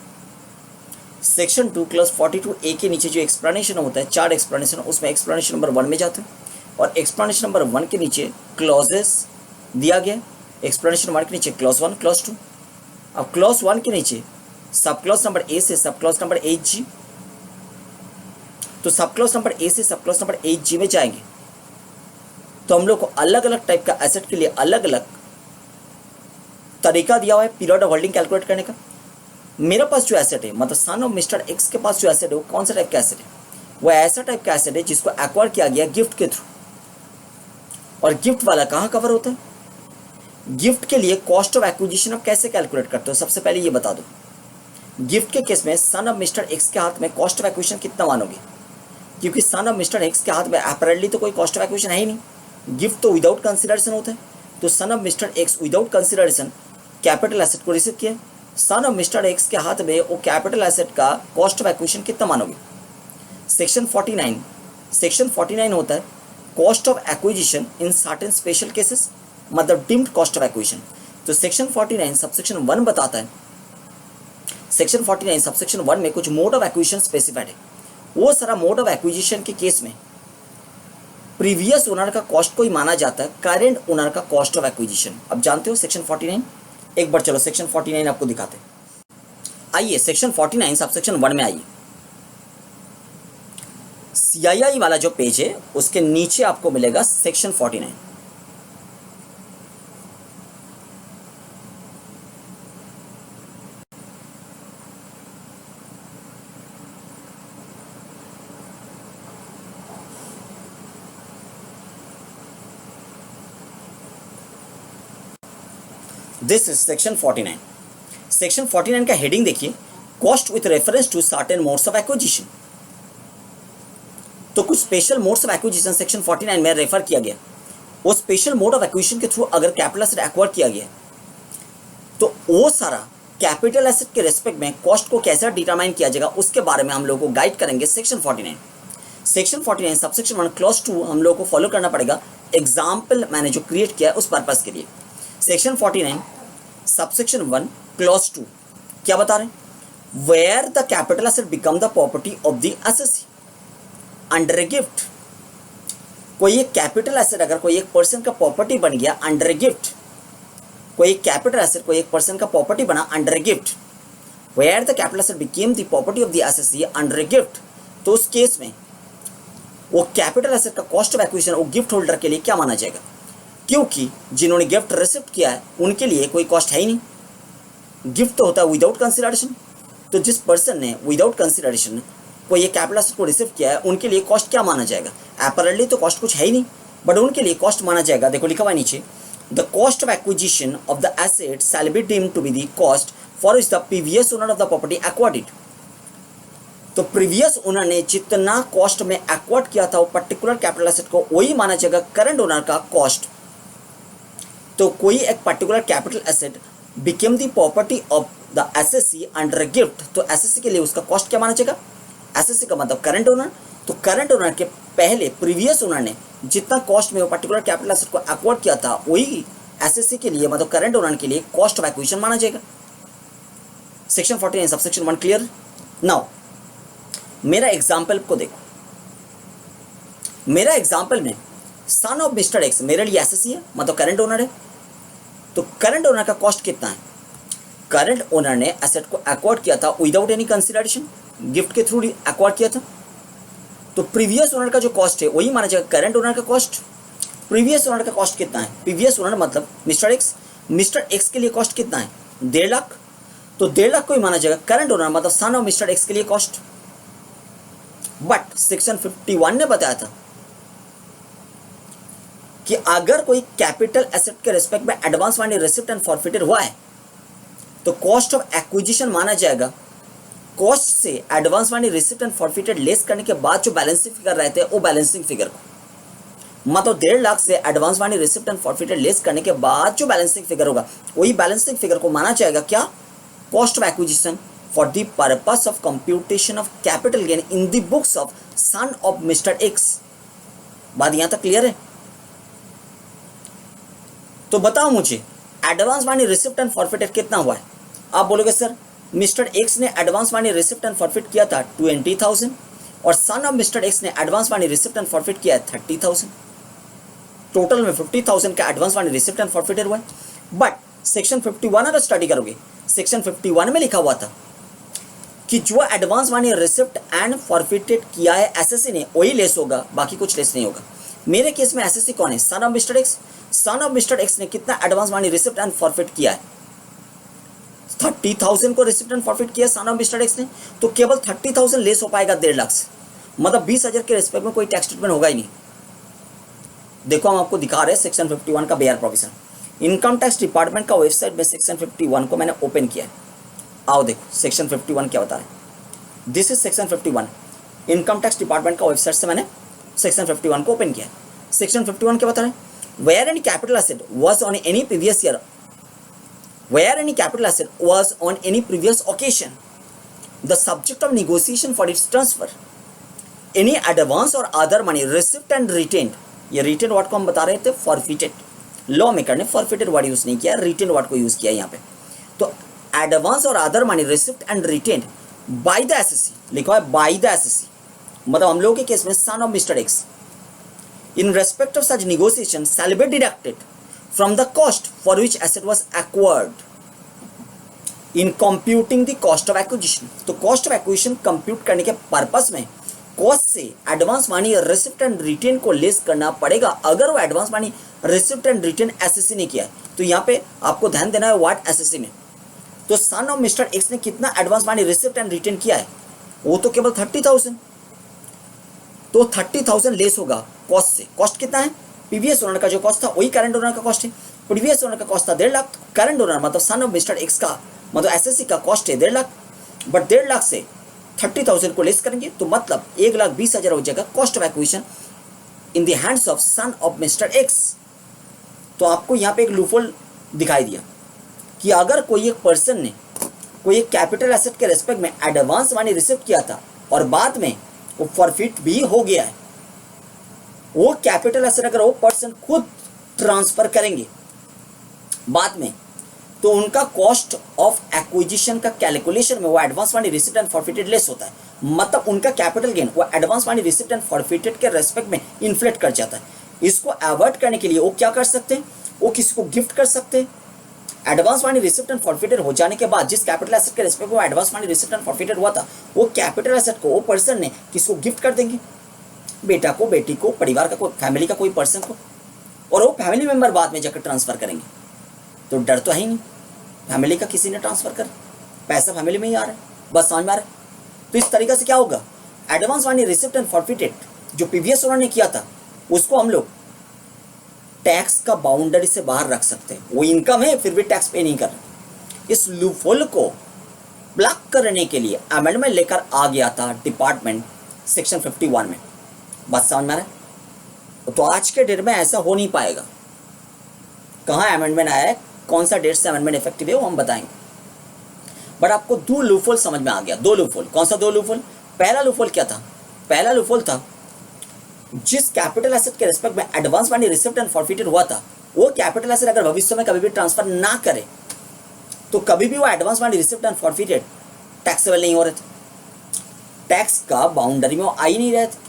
सेक्शन 2 क्लॉज 42 ए के नीचे जो एक्सप्लेनेशन होता है, 4 एक्सप्लेनेशन, उसमें एक्सप्लेनेशन नंबर 1 में जाते हो और एक्सप्लेनेशन नंबर 1 के नीचे क्लॉजेस दिया गया, एक्सप्लेनेशन 1 के नीचे क्लॉज 1 क्लॉज 2। अब क्लॉज 1 के नीचे सब क्लॉज नंबर ए से सब क्लॉज नंबर 8G, तो सब क्लॉज नंबर ए से सब क्लॉज नंबर 8G में जाएंगे तो हम लोग को अलग अलग टाइप का एसेट के लिए अलग अलग तरीका दिया हुआ है पीरियड ऑफ होल्डिंग कैलकुलेट करने का। मेरे पास जो एसेट है, मतलब सन ऑफ मिस्टर एक्स के पास जो एसेट है वो कौन सा टाइप का एसेट है? वो ऐसा टाइप का एसेट है जिसको एक्वायर किया गया गिफ्ट के थ्रू। और गिफ्ट वाला कहाँ कवर होता है? गिफ्ट के लिए कॉस्ट ऑफ एक्विजिशन आप कैसे कैलकुलेट करते हो? सबसे पहले ये बता दो, गिफ्ट के केस में सन ऑफ मिस्टर एक्स के हाथ में कॉस्ट ऑफ एक्विजिशन कितना मानोगे? क्योंकि सन ऑफ मिस्टर एक्स के हाथ में अपैरेंटली तो कोई कॉस्ट ऑफ एक्विजिशन है ही नहीं, गिफ्ट तो विदाउट कंसिडरेशन होता है। तो सन of mister x without consideration capital asset को रिसीव किया, सन ऑफ मिस्टर एक्स के हाथ में वो कैपिटल एसेट का कॉस्ट ऑफ एक्विजिशन कितना मानोगे? सेक्शन 49 होता है cost of acquisition in certain special cases, मतलब डीम्ड कॉस्ट ऑफ एक्विजिशन। तो सेक्शन 49 सबसेक्शन 1 बताता है, सेक्शन 49 सबसेक्शन 1 में कुछ मोड ऑफ एक्विजिशन स्पेसिफाइड है। वो सारा मोड ऑफ एक्विजिशन के केस में प्रीवियस ओनर का कॉस्ट को ही माना जाता है करेंट ओनर का कॉस्ट ऑफ एक्विजिशन। अब जानते हो सेक्शन 49, एक बार चलो सेक्शन 49 आपको दिखाते हैं। आइए सेक्शन 49 सबसेक्शन 1 में आइए। CII वाला जो पेज है उसके नीचे आपको मिलेगा section 49। This is section 49। Section 49 का हेडिंग देखिए, cost with reference to certain modes of acquisition. तो कुछ special modes of acquisition section 49 में रेफर किया गया। वो स्पेशल मोड ऑफ एक्विजिशन के थ्रू अगर कैपिटल एसेट एक्वायर किया गया तो वो सारा कैपिटल एसेट के रेस्पेक्ट में कॉस्ट को कैसे डिटरमाइन किया जाएगा उसके बारे में हम लोगों को गाइड करेंगे सेक्शन 49। सेक्शन 49 सबसेक्शन 1 क्लॉज 2 हम लोगों को फॉलो करना पड़ेगा। एग्जाम्पल मैंने जो क्रिएट किया है उस पर्पज के लिए। सेक्शन 49 सबसेक्शन 1 क्लॉज 2 क्या बता रहे हैं? Where the capital asset become the property of the assessee under a gift. कोई एक कैपिटल एसेट अगर कोई एक पर्सन का प्रॉपर्टी बन गया अंडर ए गिफ्ट, कोई एक कैपिटल एसेट कोई एक पर्सन का प्रॉपर्टी बना under a gift, where the capital asset became the property of the assessee under a gift, तो उस केस में वो कैपिटल एसेट का कॉस्ट ऑफ एक्विजिशन वो गिफ्ट होल्डर के लिए क्या माना जाएगा? क्योंकि जिन्होंने गिफ्ट रिसीव किया है उनके लिए कोई कॉस्ट है ही नहीं, गिफ्ट तो होता है विदाउट कंसिडरेशन। तो जिस पर्सन ने विदाउट कंसिडरेशन कोई ये कैपिटल एसेट को रिसीव किया है उनके लिए कॉस्ट क्या माना जाएगा? अपैरेंटली तो कॉस्ट कुछ है ही नहीं, बट उनके लिए कॉस्ट माना जाएगा। देखो लिखा हुआ है नीचे, the cost of acquisition of the asset shall be deemed to be the cost for which the previous owner of the property acquired it. तो प्रीवियस ओनर ने जितना कॉस्ट में एक्वायर्ड किया था वो पर्टिकुलर कैपिटल एसेट को वही माना जाएगा करंट ओनर का कॉस्ट। तो कोई एक particular capital asset became the property of the assessee under gift, तो एसेसी के लिए उसका कॉस्ट क्या माना जाएगा? एसेसी का मतलब करंट ओनर। तो करंट ओनर के पहले प्रीवियस ओनर ने जितना कॉस्ट में वो पर्टिकुलर कैपिटल एसेट को एक्वायर्ड किया था वही एसेसी के लिए मतलब करंट ओनर के लिए कॉस्ट ऑफ एक्विजिशन माना जाएगा। Section 49 subsection 1 clear? नाउ मेरा एग्जाम्पल को देखो, मेरा एग्जाम्पल में सन ऑफ मिस्टर एक्स मेरे लिए एसेसी है, मतलब करंट ओनर है। तो करंट ओनर का कॉस्ट कितना है? करंट ओनर ने एसेट को एक्वायर्ड किया था विदाउट एनी कंसिडरेशन, गिफ्ट के थ्रू एक्वायर्ड किया था। तो प्रीवियस ओनर का जो कॉस्ट है वही माना जाएगा करंट ओनर का कॉस्ट। प्रीवियस ओनर का कॉस्ट कितना है? प्रीवियस ओनर मतलब मिस्टर एक्स, मिस्टर एक्स के लिए कॉस्ट कितना है? 1.5 लाख। तो 1.5 लाख को ही माना जाएगा करंट ओनर मतलब सन ऑफ मिस्टर एक्स के लिए कॉस्ट। बट सेक्शन 51 ने बताया था कि अगर कोई कैपिटल एसेट के रिस्पेक्ट में advance money receipt and forfeited हुआ है तो कॉस्ट ऑफ एक्विजिशन माना जाएगा कॉस्ट से advance money receipt and forfeited less करने के बाद जो बैलेंसिंग फिगर रहते हैं वो बैलेंसिंग फिगर को, मतलब 1.5 लाख से advance money receipt and forfeited less करने के बाद जो बैलेंसिंग फिगर होगा वही बैलेंसिंग फिगर को माना जाएगा क्या, cost of acquisition for the purpose of computation of capital gain in the books of sun of mister x. बात यहां तक क्लियर है? तो बताओ मुझे advance money receipt and forfeited कितना हुआ है? आप बोलोगे सर मिस्टर एक्स ने advance money receipt and forfeit किया था 20,000 और सन ऑफ मिस्टर एक्स ने advance money receipt and forfeit किया है 30,000। टोटल में 50,000 का advance money receipt and forfeited हुआ है। बट सेक्शन 51 अगर स्टडी करोगे, सेक्शन 51 में लिखा हुआ था कि जो advance money receipt and forfeited किया है एसएससी ने वही लेस होगा, बाकी कुछ लेस नहीं होगा। मेरे केस में एसएससी कौन है? सन of mister x. Sun of mister X ने कितना advance money receipt and forfeit किया है? 30,000 को रिसिप्ट एंड फॉरफिट किया सन ऑफ मिस्टर एक्स ने, तो केवल 30,000 लेस हो पाएगा 1.5 लाख से, मतलब 20,000 के रिस्पेक्ट में कोई टैक्स ट्रीटमेंट होगा ही नहीं। देखो हम आपको दिखा रहे हैं सेक्शन 51 का bare provision. Income tax department का वेबसाइट में सेक्शन 51 को मैंने ओपन किया है। आओ देखो सेक्शन 51 क्या बता रहा है। This is section 51। Income tax department का वेबसाइट से मैंने सेक्शन 51 को ओपन किया है। सेक्शन 51 क्या बता रहे हैं? Where any capital asset was on any previous year, where any capital asset was on any previous occasion the subject of negotiation for its transfer, any advance or other money received and retained, ये retained word को हम बता रहे थे forfeited। Law maker ने forfeited word use नहीं किया, retained word को यूज किया यहाँ पे। तो एडवांस और other money receipt and retained by the assessee, लिखा है बाय द एसएससी, मतलब हम लोगों के केस में son of mister x, in respect of such negotiation shall be deducted from the cost for which asset was acquired in computing the cost of acquisition। तो cost of acquisition compute करने के purpose में cost से advance money receipt and retained को less करना पड़ेगा अगर वो advance money receipt and retained SSC ने किया है। तो यहाँ पे आपको ध्यान देना है व्हाट एसएससी में। तो सन ऑफ मिस्टर एक्स ने कितना advance money receipt and retained किया है? वो तो केवल 30,000। तो 30,000 लेस होगा कॉस्ट से। कॉस्ट कितना है? प्रीवियस ओनर का जो कॉस्ट था वही करंट ओनर का कॉस्ट है। प्रीवियस ओनर का कॉस्ट था 1.5 लाख, करंट ओनर मतलब सन ऑफ मिस्टर एक्स का मतलब एसएससी का कॉस्ट है 1.5 लाख, बट 1.5 लाख से 30,000 को लेस करेंगे तो मतलब 1,20,000 हो जाएगा cost of acquisition in the hands of sun of mister x. तो आपको यहाँ पे एक लूपहोल दिखाई दिया कि अगर कोई एक पर्सन ने कोई एक कैपिटल एसेट के रेस्पेक्ट में एडवांस मनी रिसीव किया था और बाद में वो फॉरफिट भी हो गया है, वो कैपिटल एसेट अगर वो पर्सन खुद ट्रांसफर करेंगे बाद में, तो उनका कॉस्ट ऑफ एक्विजिशन का कैलकुलेशन में वो advance money receipt and forfeited less होता है, मतलब उनका कैपिटल गेन वो advance money receipt and forfeited के रेस्पेक्ट में इन्फ्लेट कर जाता है। इसको अवॉइड करने के लिए वो क्या कर सकते हैं? वो किसी को गिफ्ट कर सकते हैं। Advance money receipt and forfeited हो जाने के बाद जिस कैपिटल एसेट के रेस्पेक्ट में वो advance money receipt and forfeited हुआ था, वो कैपिटल एसेट को वो पर्सन ने किसको गिफ्ट कर देंगे? बेटा को, बेटी को, परिवार का कोई, फैमिली का कोई पर्सन को, और वो फैमिली मेंबर बाद में जाकर ट्रांसफर करेंगे। तो डर तो है ही नहीं फैमिली का किसी ने ट्रांसफर कर, पैसा फैमिली में ही आ रहा है, बस समझ में आ रहा है। तो इस तरीके से क्या होगा, advance money receipt and forfeited जो प्रीवियस ओनर ने किया था उसको हम लोग टैक्स का बाउंड्री से बाहर रख सकते हैं। वो इनकम है फिर भी टैक्स पे नहीं कर रहे। इस लूपहोल को ब्लॉक करने के लिए अमेंडमेंट लेकर आ गया था डिपार्टमेंट सेक्शन 51 में। बात समझ में आ रहा है? तो आज के डेट में ऐसा हो नहीं पाएगा। कहाँ अमेंडमेंट आया है, कौन सा डेट से अमेंडमेंट इफेक्टिव है वो हम बताएंगे। बट आपको दो लूपहोल समझ में आ गया। दो लूपहोल, कौन सा दो लूपहोल? पहला लूपहोल क्या था? पहला लूपहोल था जिस कैपिटल एसेट के रिस्पेक्ट में advance money receipt and forfeited हुआ था, वो कैपिटल एसेट अगर भविष्य में कभी भी ट्रांसफर ना करे तो कभी भी वो advance money receipt and forfeited taxable नहीं हो रहे थे, टैक्स का बाउंड्री में वो आ ही नहीं रहे थे।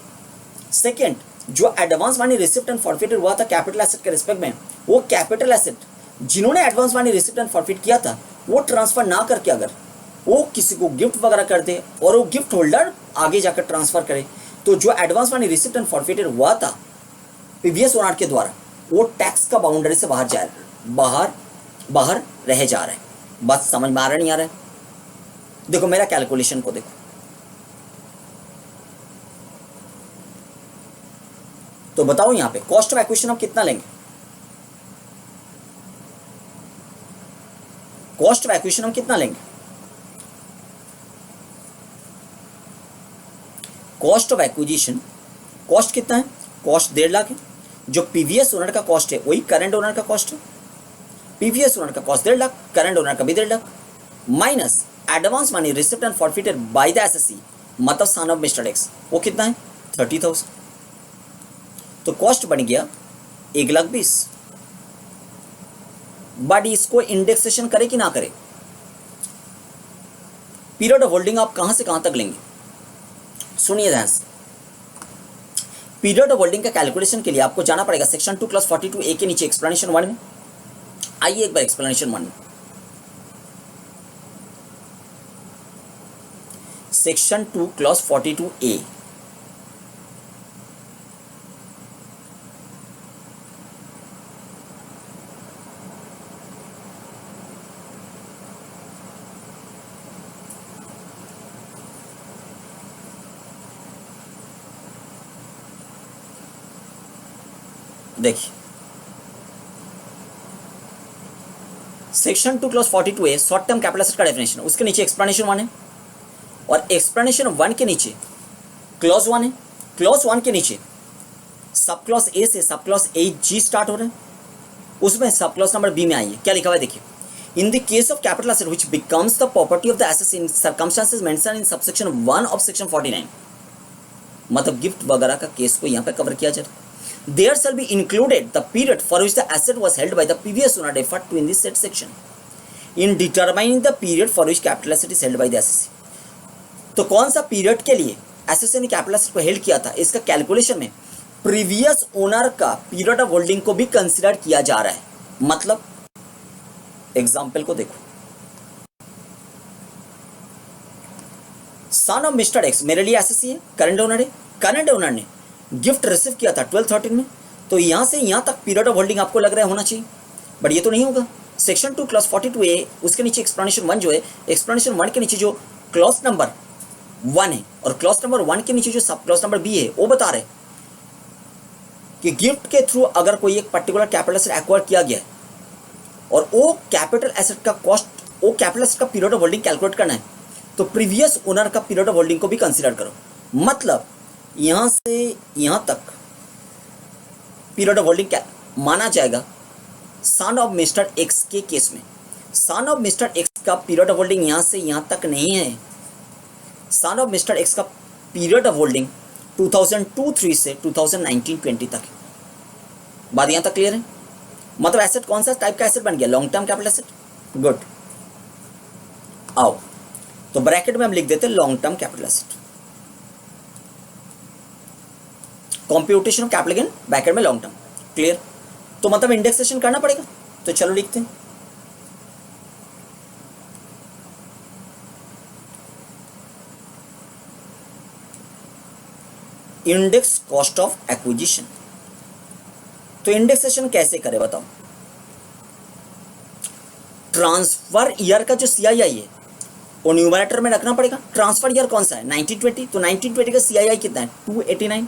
सेकेंड, जो advance money receipt and forfeited हुआ था कैपिटल एसेट के रिस्पेक्ट में, वो कैपिटल एसेट जिन्होंने advance money receipt and forfeit किया था वो ट्रांसफर ना करके अगर वो किसी को गिफ्ट वगैरह कर दे और वो गिफ्ट होल्डर आगे जाकर ट्रांसफर करे, तो जो advance money receipt and forfeited हुआ था प्रीवियस ओनर के द्वारा वो टैक्स का बाउंड्री से बाहर रह जा रहा है। बस समझ में आ रहा नहीं आ रहा है? देखो मेरा कैलकुलेशन को देखो, तो बताओ यहां पे कॉस्ट ऑफ एक्विजिशन हम कितना लेंगे? कॉस्ट ऑफ एक्विजिशन हम कितना लेंगे? कॉस्ट ऑफ एक्विजिशन, कॉस्ट कितना है? कॉस्ट 1.5 लाख है। जो पीवीएस ओनर का कॉस्ट है वही करंट ओनर का कॉस्ट है। पीवीएस ओनर का कॉस्ट 1.5 लाख, करंट ओनर का भी 1.5 lakh, minus advance money receipt and forfeited by the assessee, मतलब सन ऑफ मिस्टर एक्स, वो कितना है? 30,000। तो कॉस्ट बन गया 1,20,000। बट इसको इंडेक्सेशन करे कि ना करे? पीरियड ऑफ होल्डिंग आप कहां से कहां तक लेंगे? सुनिए ध्यान से। पीरियड ऑफ होल्डिंग का कैलकुलेशन के लिए आपको जाना पड़ेगा सेक्शन 2 क्लास 42 ए के नीचे एक्सप्लेनेशन 1 में। आइए एक बार एक्सप्लेनेशन 1 में। सेक्शन 2 क्लास 42 ए, देखिए सेक्शन 2 क्लास 42 ए शॉर्ट टर्म कैपिटल एसेट का डेफिनेशन, उसके नीचे एक्सप्लेनेशन 1 है और एक्सप्लेनेशन 1 के नीचे क्लॉज 1 है। क्लॉज 1 के नीचे सब क्लॉज ए से sub clause A ji start हो रहे हैं, उसमें सब क्लॉज नंबर बी में आइए क्या लिखा हुआ है देखिए। In the case of capital asset which becomes the property of the asset in circumstances mentioned in subsection 1 of section 49, मतलब गिफ्ट वगैरह का केस को यहाँ पे कवर किया जाए। There shall be included the period for which the asset was held by the previous owner referred to in this said section in determining the period for which capital asset is held by the assessee। तो कौन सा period के लिए SSC ने capital asset को held किया था, इसका कैलकुलेशन में प्रीवियस ओनर का पीरियड ऑफ होल्डिंग को भी कंसिडर किया जा रहा है। मतलब एग्जाम्पल को देखो, सन ऑफ मिस्टर एक्स मेरे लिए एसएससी है, करंट ओनर है। करंट ओनर ने गिफ्ट रिसीव किया था 12-13 में, तो यहां से यहां तक पीरियड ऑफ होल्डिंग आपको लग रहा है होना चाहिए, बट ये तो नहीं होगा। सेक्शन 2 क्लॉज 42 ए, उसके नीचे एक्सप्लेनेशन 1 जो है, एक्सप्लेनेशन 1 के नीचे जो क्लॉज नंबर 1 है और क्लॉज नंबर 1 के नीचे जो सब क्लॉज नंबर बी है, वो बता रहे कि गिफ्ट के थ्रू अगर कोई एक पर्टिकुलर कैपिटल एसेट एक्वायर किया गया है और वो कैपिटल एसेट का कॉस्ट, वो कैपिटल एसेट का पीरियड ऑफ होल्डिंग कैलकुलेट करना है, तो प्रीवियस ओनर का पीरियड ऑफ होल्डिंग को भी कंसिडर करो। मतलब यहां से यहां तक पीरियड ऑफ होल्डिंग क्या माना जाएगा सन ऑफ मिस्टर एक्स के केस में। सन ऑफ मिस्टर एक्स का पीरियड ऑफ होल्डिंग यहां से यहां तक नहीं है। सन ऑफ मिस्टर एक्स का पीरियड ऑफ होल्डिंग 2002-03 से 2019-20 तक है। बात यहां तक क्लियर है? मतलब एसेट कौन सा टाइप का एसेट बन गया? Long term capital asset. Good, आओ तो ब्रैकेट में हम लिख देते हैं long term capital asset. Computation of capital gain bracket में लॉन्ग टर्म। क्लियर? तो मतलब इंडेक्सेशन करना पड़ेगा, तो चलो लिखते हैं। Index cost of acquisition. तो इंडेक्सेशन कैसे करें बताओ? ट्रांसफर ईयर का जो सीआईआई है वो न्यूमरेटर में रखना पड़ेगा। ट्रांसफर ईयर कौन सा है? 1920। तो 1920 का सीआईआई कितना है? 289।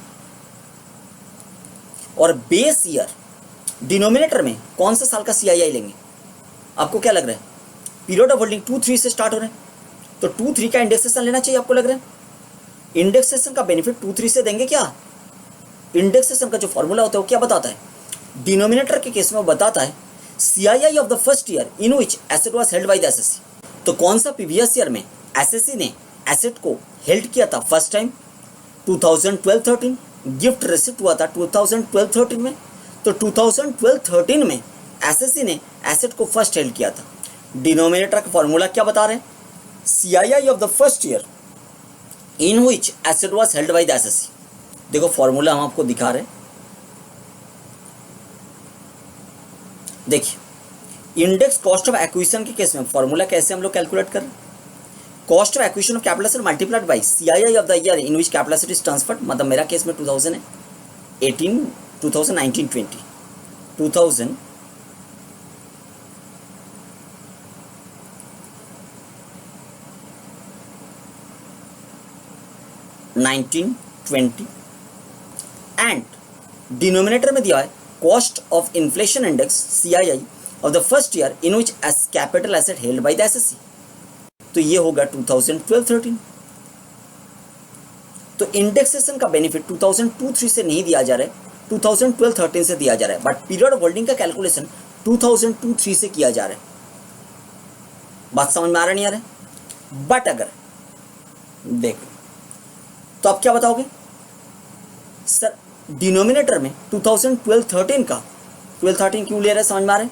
और बेस ईयर डिनोमिनेटर में कौन सा साल का सीआईआई लेंगे? आपको क्या लग रहा है? पीरियड ऑफ होल्डिंग 2-3 से स्टार्ट हो रहे हैं, तो 2-3 का इंडेक्सेशन लेना चाहिए। आपको लग रहा है इंडेक्सेशन का बेनिफिट 2-3 से देंगे क्या? इंडेक्सेशन का जो फॉर्मूला होता है वो क्या बताता है? डिनोमिनेटर के केस में वो बताता है CII of the first year in which asset was held by the assessee. तो कौन सा प्रीवियस ईयर में एसएससी ने एसेट को हेल्ड किया था फर्स्ट टाइम? 2012-13। गिफ्ट रिसिप्ट हुआ था 2012-13 में, तो 2012-13 में एसएससी ने एसेट को फर्स्ट हेल्ड किया था। डिनोमिनेटर का फॉर्मूला क्या बता रहे हैं? CII of the first year in which asset was held by the assessee. देखो फॉर्मूला हम आपको दिखा रहे हैं, देखिए इंडेक्स कॉस्ट ऑफ एक्विजिशन के केस में फॉर्मूला कैसे हम लोग कैलकुलेट कर रहे हैं? Cost of acquisition of capital asset multiplied by CII of the year in which capital asset is transferred. मतलब मेरा केस में 2018, 2019, 20, 2019-20 एंड डिनोमिनेटर में दिया है cost of inflation index CII of the first year in which S capital asset held by the assessee. तो ये होगा 2012-13। तो इंडेक्सेशन का बेनिफिट 2002-03 से नहीं दिया जा रहा है, 2012-13 से दिया जा रहा है, बट पीरियड ऑफ होल्डिंग का कैलकुलेशन 2002-03 से किया जा रहा है। बात समझ में आ रहा नहीं आ रहा है? बट अगर देखो तो आप क्या बताओगे सर, डिनोमिनेटर में 2012-13 का 12-13 क्यों ले रहे हैं, समझ में आ रहा है?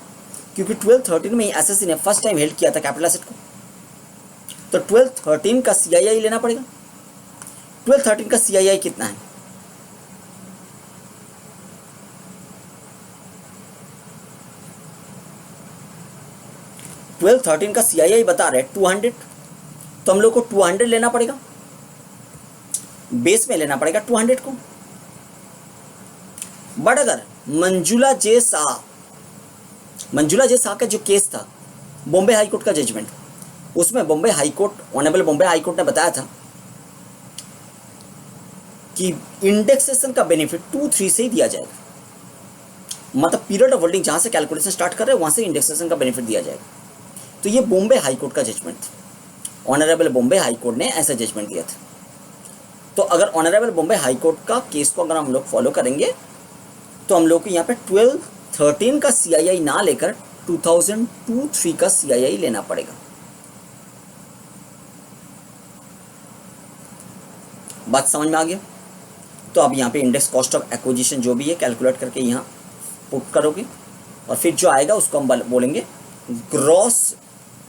क्योंकि 12-13 में ही एसएससी ने फर्स्ट टाइम हेल्ड किया था कैपिटल एसेट को, तो 12-13 का सीआईआई लेना पड़ेगा। 12-13 का सीआईआई कितना है? ट्वेल्व 13 का सीआईआई बता रहे 200, तो हम लोग को 200 लेना पड़ेगा, बेस में लेना पड़ेगा 200 को। बट अगर मंजुला जे शाह का जो केस था बॉम्बे हाई कोर्ट का जजमेंट, उसमें Bombay high court, honourable Bombay high court ने बताया था कि इंडेक्सेशन का बेनिफिट 2-3 से ही दिया जाएगा, मतलब पीरियड ऑफ होल्डिंग जहां से कैलकुलेशन स्टार्ट कर रहे हैं वहां से इंडेक्सेशन का बेनिफिट दिया जाएगा। तो ये बॉम्बे हाई कोर्ट का जजमेंट था, ऑनरेबल बॉम्बे हाई कोर्ट ने ऐसा जजमेंट दिया था। तो अगर ऑनरेबल बॉम्बे हाई कोर्ट का केस को अगर हम लोग फॉलो करेंगे तो हम लोग को यहाँ पे 12-13 का सीआईआई ना लेकर 2002-03 का सीआईआई लेना पड़ेगा। बात समझ में आ गया? तो अब यहाँ पे इंडेक्स कॉस्ट ऑफ एक्विजिशन जो भी है कैलकुलेट करके यहाँ पुट करोगे और फिर जो आएगा उसको हम बोलेंगे gross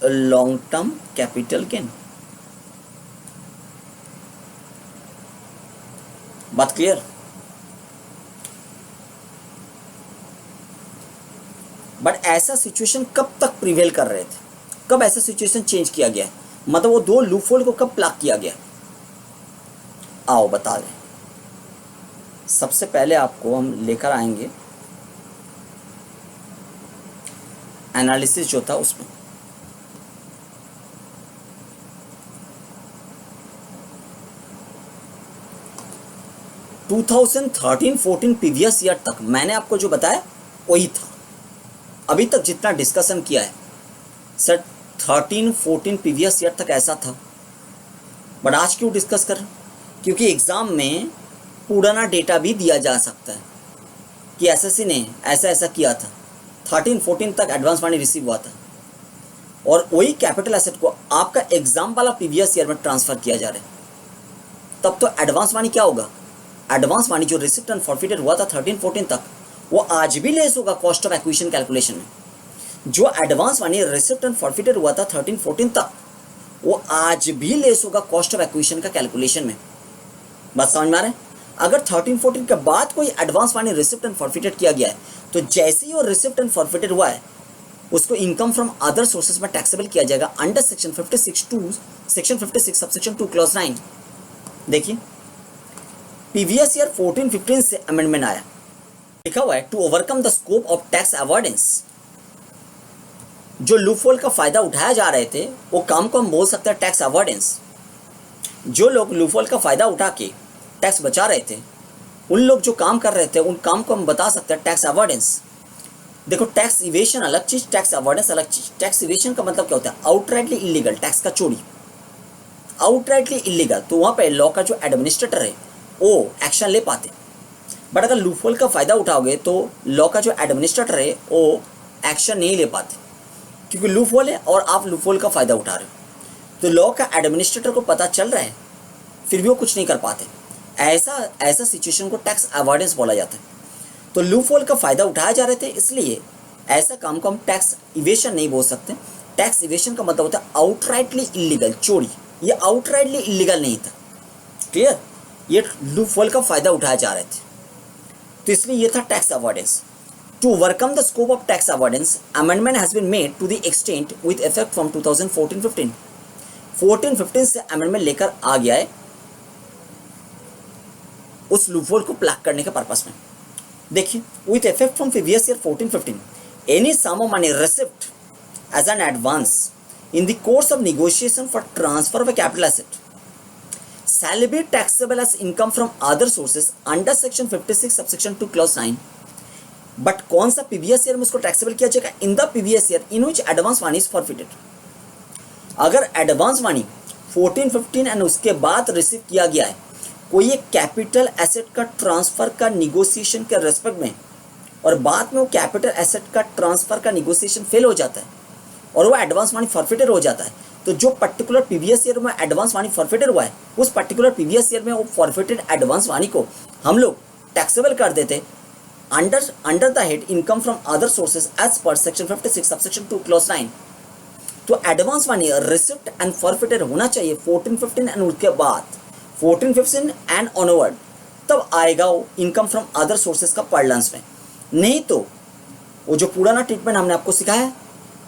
long term capital gain. बात क्लियर? बट ऐसा सिचुएशन कब तक प्रिवेल कर रहे थे, कब ऐसा सिचुएशन चेंज किया गया है, मतलब वो दो लूपहोल को कब प्लग किया गया? आओ बता दें। सबसे पहले आपको हम लेकर आएंगे एनालिसिस जो था उसमें। टू 2013-14 प्रीवियस ईयर तक मैंने आपको जो बताया वही था। अभी तक जितना डिस्कशन किया है सर 13-14 प्रीवियस ईयर तक ऐसा था, बट आज क्यों डिस्कस कर रहे हैं? क्योंकि एग्जाम में पुराना डेटा भी दिया जा सकता है कि एसएससी ने ऐसा ऐसा किया था, 13-14 तक एडवांस मनी रिसीव हुआ था और वही कैपिटल एसेट को आपका एग्जाम वाला प्रीवियस ईयर में ट्रांसफर किया जा रहा है, तब तो एडवांस मनी क्या होगा? एडवांस मनी जो रिसिप्ट एंड फॉरफिटेड हुआ था 13-14 तक वो आज भी लेस होगा कॉस्ट ऑफ एक्विजिशन कैलकुलेशन में। जो advance money receipt and forfeited हुआ था 13-14 तक वो आज भी लेस होगा कॉस्ट ऑफ एक्विजिशन का कैलकुलेशन में। बात समझ में आ रहा है? अगर 13-14 के बाद कोई advance money receipt and forfeited किया गया है तो जैसे ही वो रिसिप्ट एंड फॉरफिटेड हुआ है उसको इनकम फ्रॉम अदर सोर्सेज में टैक्सेबल किया जाएगा अंडर सेक्शन 56 सबसेक्शन 2 क्लॉज 9। देखिए प्रीवियस ईयर 14-15 से अमेंडमेंट आया, लिखा हुआ है to overcome the scope of tax avoidance. जो लूपहोल का फायदा उठाया जा रहे थे वो काम को हम बोल सकते हैं टैक्स अवॉइडेंस। जो लोग लूपहोल का फायदा उठा के टैक्स बचा रहे थे, उन लोग जो काम कर रहे थे उन काम को हम बता सकते हैं टैक्स अवॉइडेंस। देखो टैक्स इवेशन अलग चीज, टैक्स अवॉइडेंस अलग चीज। टैक्स इवेशन का मतलब क्या होता है? आउटराइटली इलीगल, टैक्स का चोरी, आउटराइटली इलीगल। तो वहां पे लॉ का जो एडमिनिस्ट्रेटर है वो एक्शन ले पाते। बट अगर लूपहोल का फायदा उठाओगे तो लॉ का जो एडमिनिस्ट्रेटर है वो एक्शन नहीं ले पाते, क्योंकि लूपहोल है और आप लूपहोल का फायदा उठा रहे हो। तो लॉ का एडमिनिस्ट्रेटर को पता चल रहा है फिर भी वो कुछ नहीं कर पाते। ऐसा सिचुएशन को टैक्स अवॉइडेंस बोला जाता है। तो लूपहोल का फायदा उठाए जा रहे थे, इसलिए ऐसा काम को हम टैक्स इवेशन नहीं बोल सकते। टैक्स इवेशन का मतलब होता है आउटराइटली इलीगल, चोरी। ये आउटराइटली इलीगल नहीं था, क्लियर? ये लूपहोल का फायदा उठाए जा रहे थे, तो इसलिए ये था tax avoidance. To overcome the scope of tax avoidance amendment has been made to the extent with effect from 2014-15। 14-15 से अमेंडमेंट लेकर आ गया है उस लूपहोल को प्लग करने के पर्पस में। देखिए with effect from previous year 14-15 any sum of money receipt as an advance in the course of negotiation for transfer of a capital asset shall be taxable as income from other sources under section 56 subsection 2 clause 9 but कौन सा previous year में उसको taxable किया जाएगा? In the previous year in which advance money is forfeited. अगर advance money 14-15 and उसके बाद receive किया गया है, कोई एक कैपिटल एसेट का ट्रांसफर का निगोशिएशन के रेस्पेक्ट में, और बाद में वो कैपिटल एसेट का ट्रांसफर का निगोशिएशन फेल हो जाता है और वो एडवांस मनी फॉरफिटेड हो जाता है, तो जो पर्टिकुलर प्रीवियस ईयर में एडवांस मनी फॉरफिटेड हुआ है, उस पर्टिकुलर प्रीवियस ईयर में वो फॉरफिटेड एडवांस मनी को हम लोग टैक्सेबल कर देते under the head income from other sources as per section 56 subsection 2 clause 9। तो advance money receipt and forfeited होना चाहिए 14-15 एंड उसके बाद 14-15 एंड ऑनवर्ड, तब आएगा वो इनकम फ्रॉम अदर सोर्सेज का पार्लेंस में। नहीं तो वो जो पुराना ट्रीटमेंट हमने आपको सिखाया है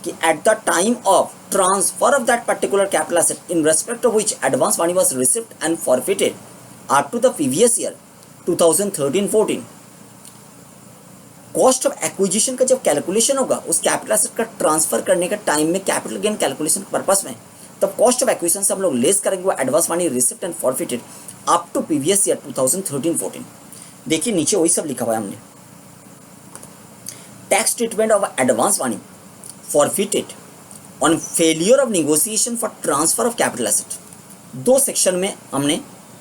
कि at the time of transfer of that particular capital asset in respect of which advance money was received and forfeited up to the previous year 2013-14, cost of acquisition का जब कैलकुलेशन होगा उस कैपिटल एसेट का transfer करने का time में capital gain calculation purpose में, तब कॉस्ट ऑफ एक्विजिशन से हम लोग लेस करेंगे वो advance money received and forfeited up to previous year 2013-14। देखिए नीचे वही सब लिखा हुआ है हमने, tax treatment of advance money forfeited on failure of negotiation for transfer of capital asset. दो सेक्शन में हमने,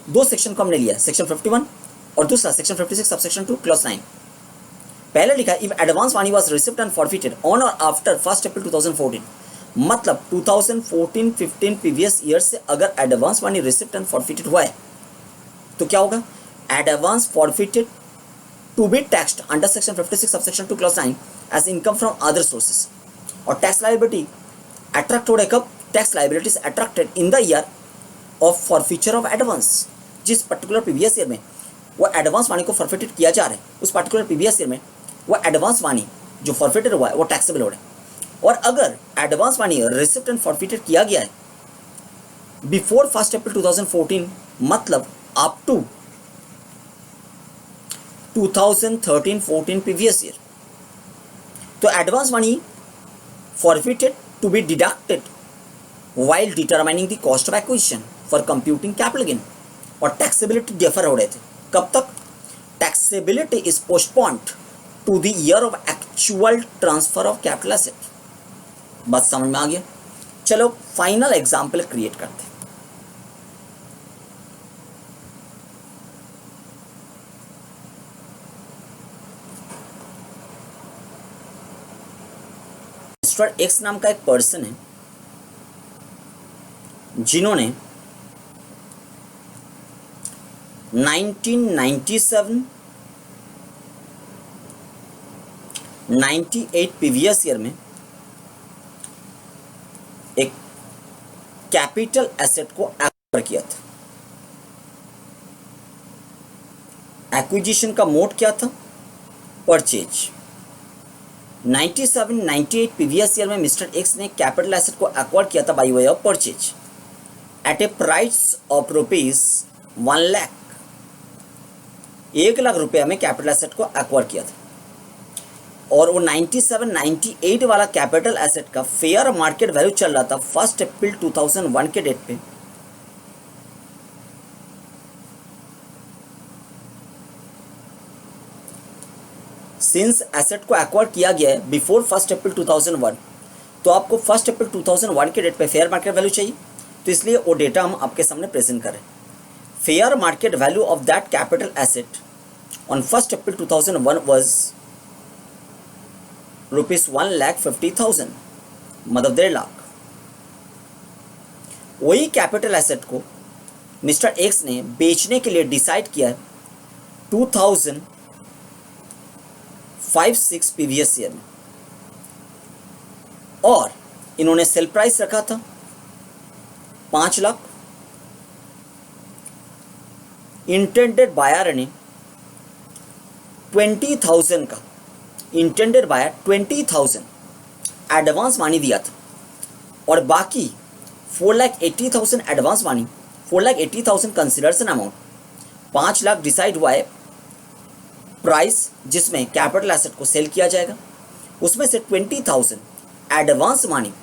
दो सेक्शन को हमने लिया, सेक्शन 51 और दूसरा सेक्शन 56 सबसेक्शन 2 क्लॉज 9। पहले लिखा if advance money was received and forfeited on और आफ्टर 1 अप्रैल 2014, मतलब 2014-15 प्रीवियस ईयर से अगर advance money received and forfeited हुआ है तो क्या होगा? Advance forfeited to be taxed under section 56 subsection 2 clause 9 as income from other sources. और टैक्स लायबिलिटी अट्रैक्ट हो रहा है कब? Tax liability is attracted in the year of forfeiture of advance. जिस पर्टिकुलर प्रीवियस ईयर में वो advance money को forfeited किया जा रहा है, उस पर्टिकुलर प्रीवियस ईयर में वो एडवांस मनी जो फॉरफिटेड हुआ है वो टैक्सेबल हो रहा है। और अगर advance money receipt and forfeited किया गया है बिफोर 1 अप्रैल 2014, मतलब अप टू 2013-14 प्रीवियस ईयर, तो advance money forfeited to be deducted while determining the cost of acquisition for computing capital gain। और टैक्सेबिलिटी डिफर हो रहे थे, कब तक? Taxability is postponed to the year of actual transfer of capital asset. बात समझ में आ गया? चलो फाइनल एग्जाम्पल क्रिएट करते हैं। मिस्टर एक्स नाम का एक पर्सन है जिन्होंने 1997, 98 प्रीवियस ईयर में एक कैपिटल एसेट को एक्वायर किया था। एक्विजिशन का मोड क्या था? परचेज। 97, 98 प्रीवियस ईयर में मिस्टर एक्स ने कैपिटल एसेट को एक्वायर किया था by way of purchase at a price of rupees 1 lakh. 1 lakh रुपया में कैपिटल एसेट को एक्वायर किया था और वो 97, 98 वाला कैपिटल एसेट का फेयर मार्केट वैल्यू चल रहा था 1 अप्रैल 2001 के डेट पे सिंस एसेट को एक्वायर किया गया है बिफोर 1 अप्रैल 2001, तो आपको 1 अप्रैल 2001 के डेट पे फेयर मार्केट वैल्यू चाहिए, तो इसलिए वो डेटा हम आपके सामने प्रेजेंट करें। Fair market value of that capital asset on 1 April 2001 was ₹1,50,000, मतलब 1.5 लाख। वही कैपिटल एसेट को मिस्टर एक्स ने बेचने के लिए डिसाइड किया है 2005-06 प्रीवियस ईयर में, और इन्होंने सेल प्राइस रखा था 5 लाख। इंटेंडेड बायर ने 20,000 का, इंटेंडेड बायर 20,000 एडवांस मनी दिया था और बाकी 4,80,000 advance money, 4,80,000 consideration amount, 5 lakh decide हुआ है प्राइस जिसमें कैपिटल एसेट को सेल किया जाएगा, उसमें से 20,000 एडवांस मनी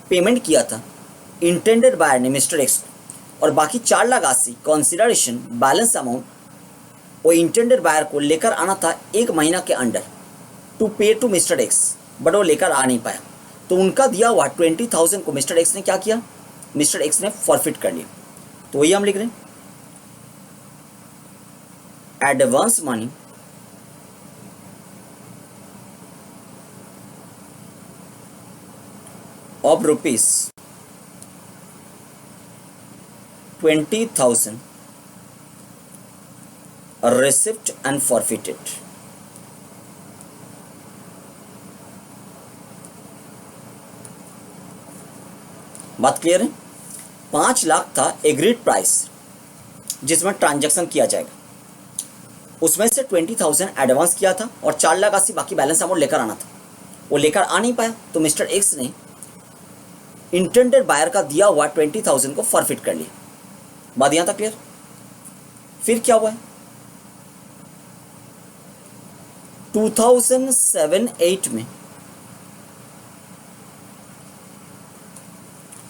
पेमेंट किया था इंटेंडेड बायर ने मिस्टर एक्स को, और बाकी 4,80,000 कंसिडरेशन बैलेंस अमाउंट वो इंटेंडेड बायर को लेकर आना था 1 महीना के अंडर टू पे टू मिस्टर एक्स, बट वो लेकर आ नहीं पाया, तो उनका दिया हुआ 20,000 को मिस्टर एक्स ने क्या किया, मिस्टर एक्स ने फॉरफिट कर लिया। तो वही हम लिख रहे हैं, advance money of rupees 20,000 received and forfeited। बात क्लियर है? 5 लाख था एग्रीड प्राइस जिसमें ट्रांजैक्शन किया जाएगा, उसमें से 20,000 एडवांस किया था और 4,80,000 बाकी बैलेंस अमाउंट लेकर आना था। वो लेकर आ नहीं पाया, तो मिस्टर एक्स ने इंटेंडेड बायर का दिया हुआ 20,000 को फॉरफिट कर लिया। बात यहां तक क्लियर? फिर क्या हुआ है, 2007-8 में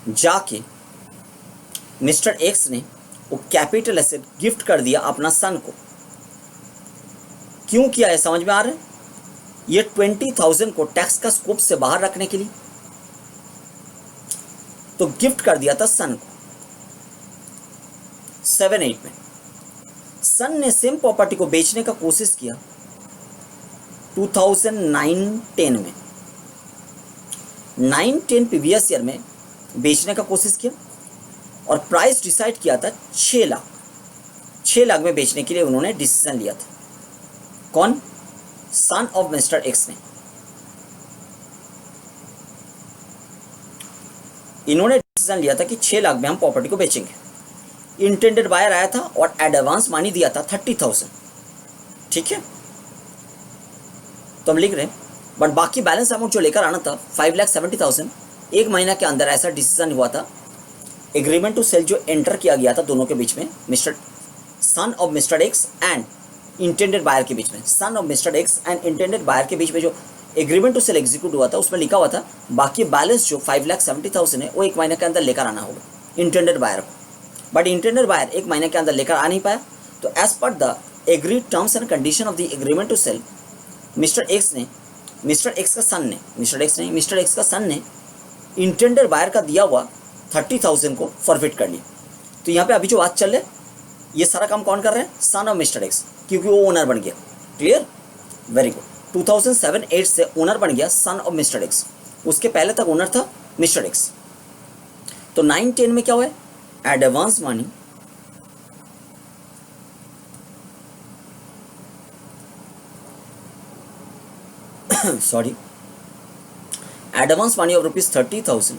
जाके मिस्टर एक्स ने वो कैपिटल एसेट गिफ्ट कर दिया अपना सन को। क्यों किया है समझ में आ रहा है? ये 20,000 को टैक्स का स्कोप से बाहर रखने के लिए, तो गिफ्ट कर दिया था सन को 7-8 में। सन ने सेम प्रॉपर्टी को बेचने का कोशिश किया 2009-10 में, 9-10 प्रीवियस ईयर में बेचने का कोशिश किया और प्राइस डिसाइड किया था 6 लाख। 6 लाख में बेचने के लिए उन्होंने डिसीजन लिया था। कौन? सन ऑफ मिस्टर एक्स ने। इन्होंने डिसीजन लिया था कि 6 लाख में हम प्रॉपर्टी को बेचेंगे। इंटेंडेड बायर आया था और एडवांस मनी दिया था 30,000। ठीक है, तो हम लिख रहे हैं, बट बाकी बैलेंस अमाउंट जो लेकर आना था 5,70,000, 1 महीना के अंदर ऐसा डिसीजन हुआ था। एग्रीमेंट टू सेल जो एंटर किया गया था दोनों के बीच में, mister son of mister X and intended buyer के बीच में, son of mister X and intended buyer के बीच में जो एग्रीमेंट टू सेल एग्जीक्यूट हुआ था, उसमें लिखा हुआ था बाकी बैलेंस जो 5,70,000 है वो 1 महीने के अंदर लेकर आना होगा इंटेंडेड बायर को। बट इंटेंडेड बायर 1 महीने के अंदर लेकर आ नहीं पाया, तो as per the agreed terms and condition of the agreement to sell, mister X का सन ने इंटेंडेड बायर का दिया हुआ 30,000 को फॉरफिट कर लिया। तो यहाँ पे अभी जो बात चल रहा है, ये सारा काम कौन कर रहा है? सन ऑफ मिस्टर एक्स, क्योंकि वो ओनर बन गया। क्लियर? Very good. 2007-8 से ओनर बन गया सन ऑफ मिस्टर एक्स, उसके पहले तक ओनर था मिस्टर एक्स। तो 9-10 में क्या हुआ है? Advance money sorry, advance money of ₹30,000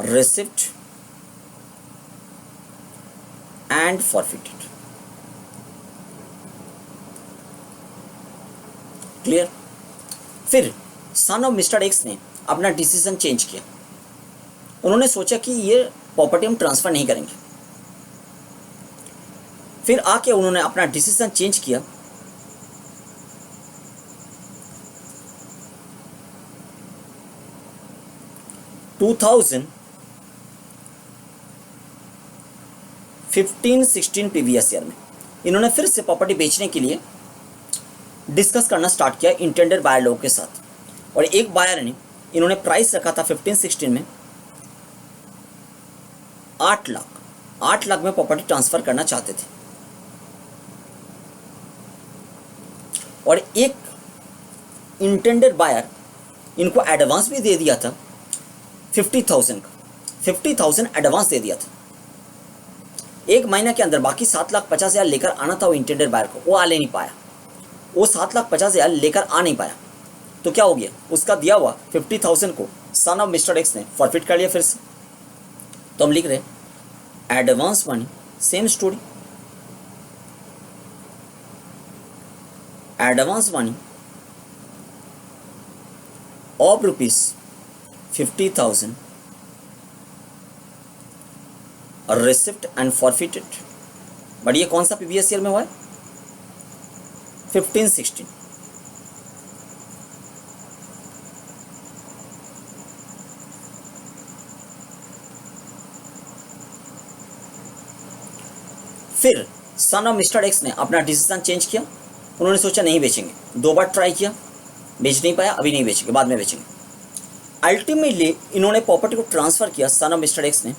received and forfeited। Clear? फिर सन ऑफ मिस्टर एक्स ने अपना डिसीजन चेंज किया। उन्होंने सोचा कि ये प्रॉपर्टी हम ट्रांसफर नहीं करेंगे। फिर आके उन्होंने अपना डिसीजन चेंज किया टू 2015-16 प्रीवियस ईयर में इन्होंने फिर से प्रॉपर्टी बेचने के लिए डिस्कस करना स्टार्ट किया इंटेंडेड बायर लोगों के साथ। और एक बायर ने, इन्होंने प्राइस रखा था 15-16 में 8 लाख में प्रॉपर्टी ट्रांसफर करना चाहते थे। और एक इंटेंडेड बायर इनको एडवांस भी दे दिया था 50,000 का, 50,000 एडवांस दे दिया था। 1 महीने के अंदर बाकी 7,50,000 लेकर आना था वो इंटेंडेड बायर को, वो आ ले नहीं पाया। वो 7,50,000 लेकर आ नहीं पाया, तो क्या हो गया? उसका दिया हुआ 50,000 को सन ऑफ मिस्टर एक्स ने फॉरफिट कर लिया फिर से। तो हम लिख रहे हैं advance money, same story, advance money of ₹50,000 receipt and forfeited. But ये कौन सा प्रीवियस ईयर में हुआ है? 15-16। फिर सन ऑफ मिस्टर एक्स ने अपना डिसीजन चेंज किया उन्होंने सोचा नहीं बेचेंगे, 2 बार ट्राई किया, बेच नहीं पाया, अभी नहीं बेचेंगे, बाद में बेचेंगे। अल्टीमेटली इन्होंने प्रॉपर्टी को ट्रांसफर किया सन ऑफ मिस्टर एक्स ने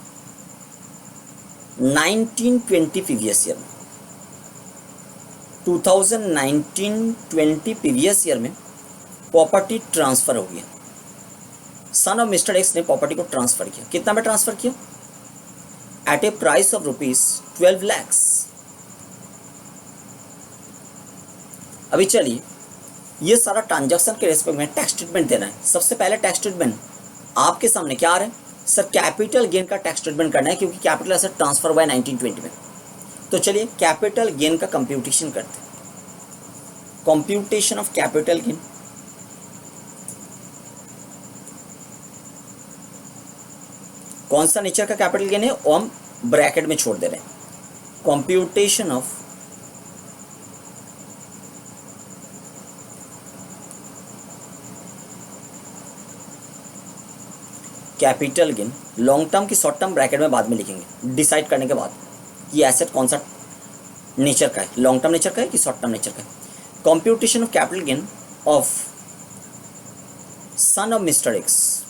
1920 प्रीवियस ईयर में, 2019-20 प्रीवियस ईयर में प्रॉपर्टी ट्रांसफर हो गया। सन ऑफ मिस्टर एक्स ने प्रॉपर्टी को ट्रांसफर किया, कितना में ट्रांसफर किया? At a price of ₹12 lakh. अभी चलिए ये सारा ट्रांजैक्शन के रेस्पेक्ट में टैक्स ट्रीटमेंट देना है। सबसे पहले टैक्स ट्रीटमेंट आपके सामने क्या आ रहा है सर? कैपिटल गेन का टैक्स ट्रीटमेंट करना है क्योंकि कैपिटल एसेट ट्रांसफर हुआ है 1920 में। तो चलिए कैपिटल गेन का कंप्यूटेशन करते हैं। कंप्यूटेशन ऑफ कैपिटल गेन, कौन सा नेचर का कैपिटल गेन है वो हम ब्रैकेट में छोड़ दे रहे हैं। Computation of capital gain, long term की शॉर्ट टर्म ब्रैकेट में बाद में लिखेंगे डिसाइड करने के बाद कि एसेट कौन सा नेचर का है, लॉन्ग टर्म नेचर का है कि शॉर्ट टर्म नेचर का है। Computation of capital gain of sun of mister x,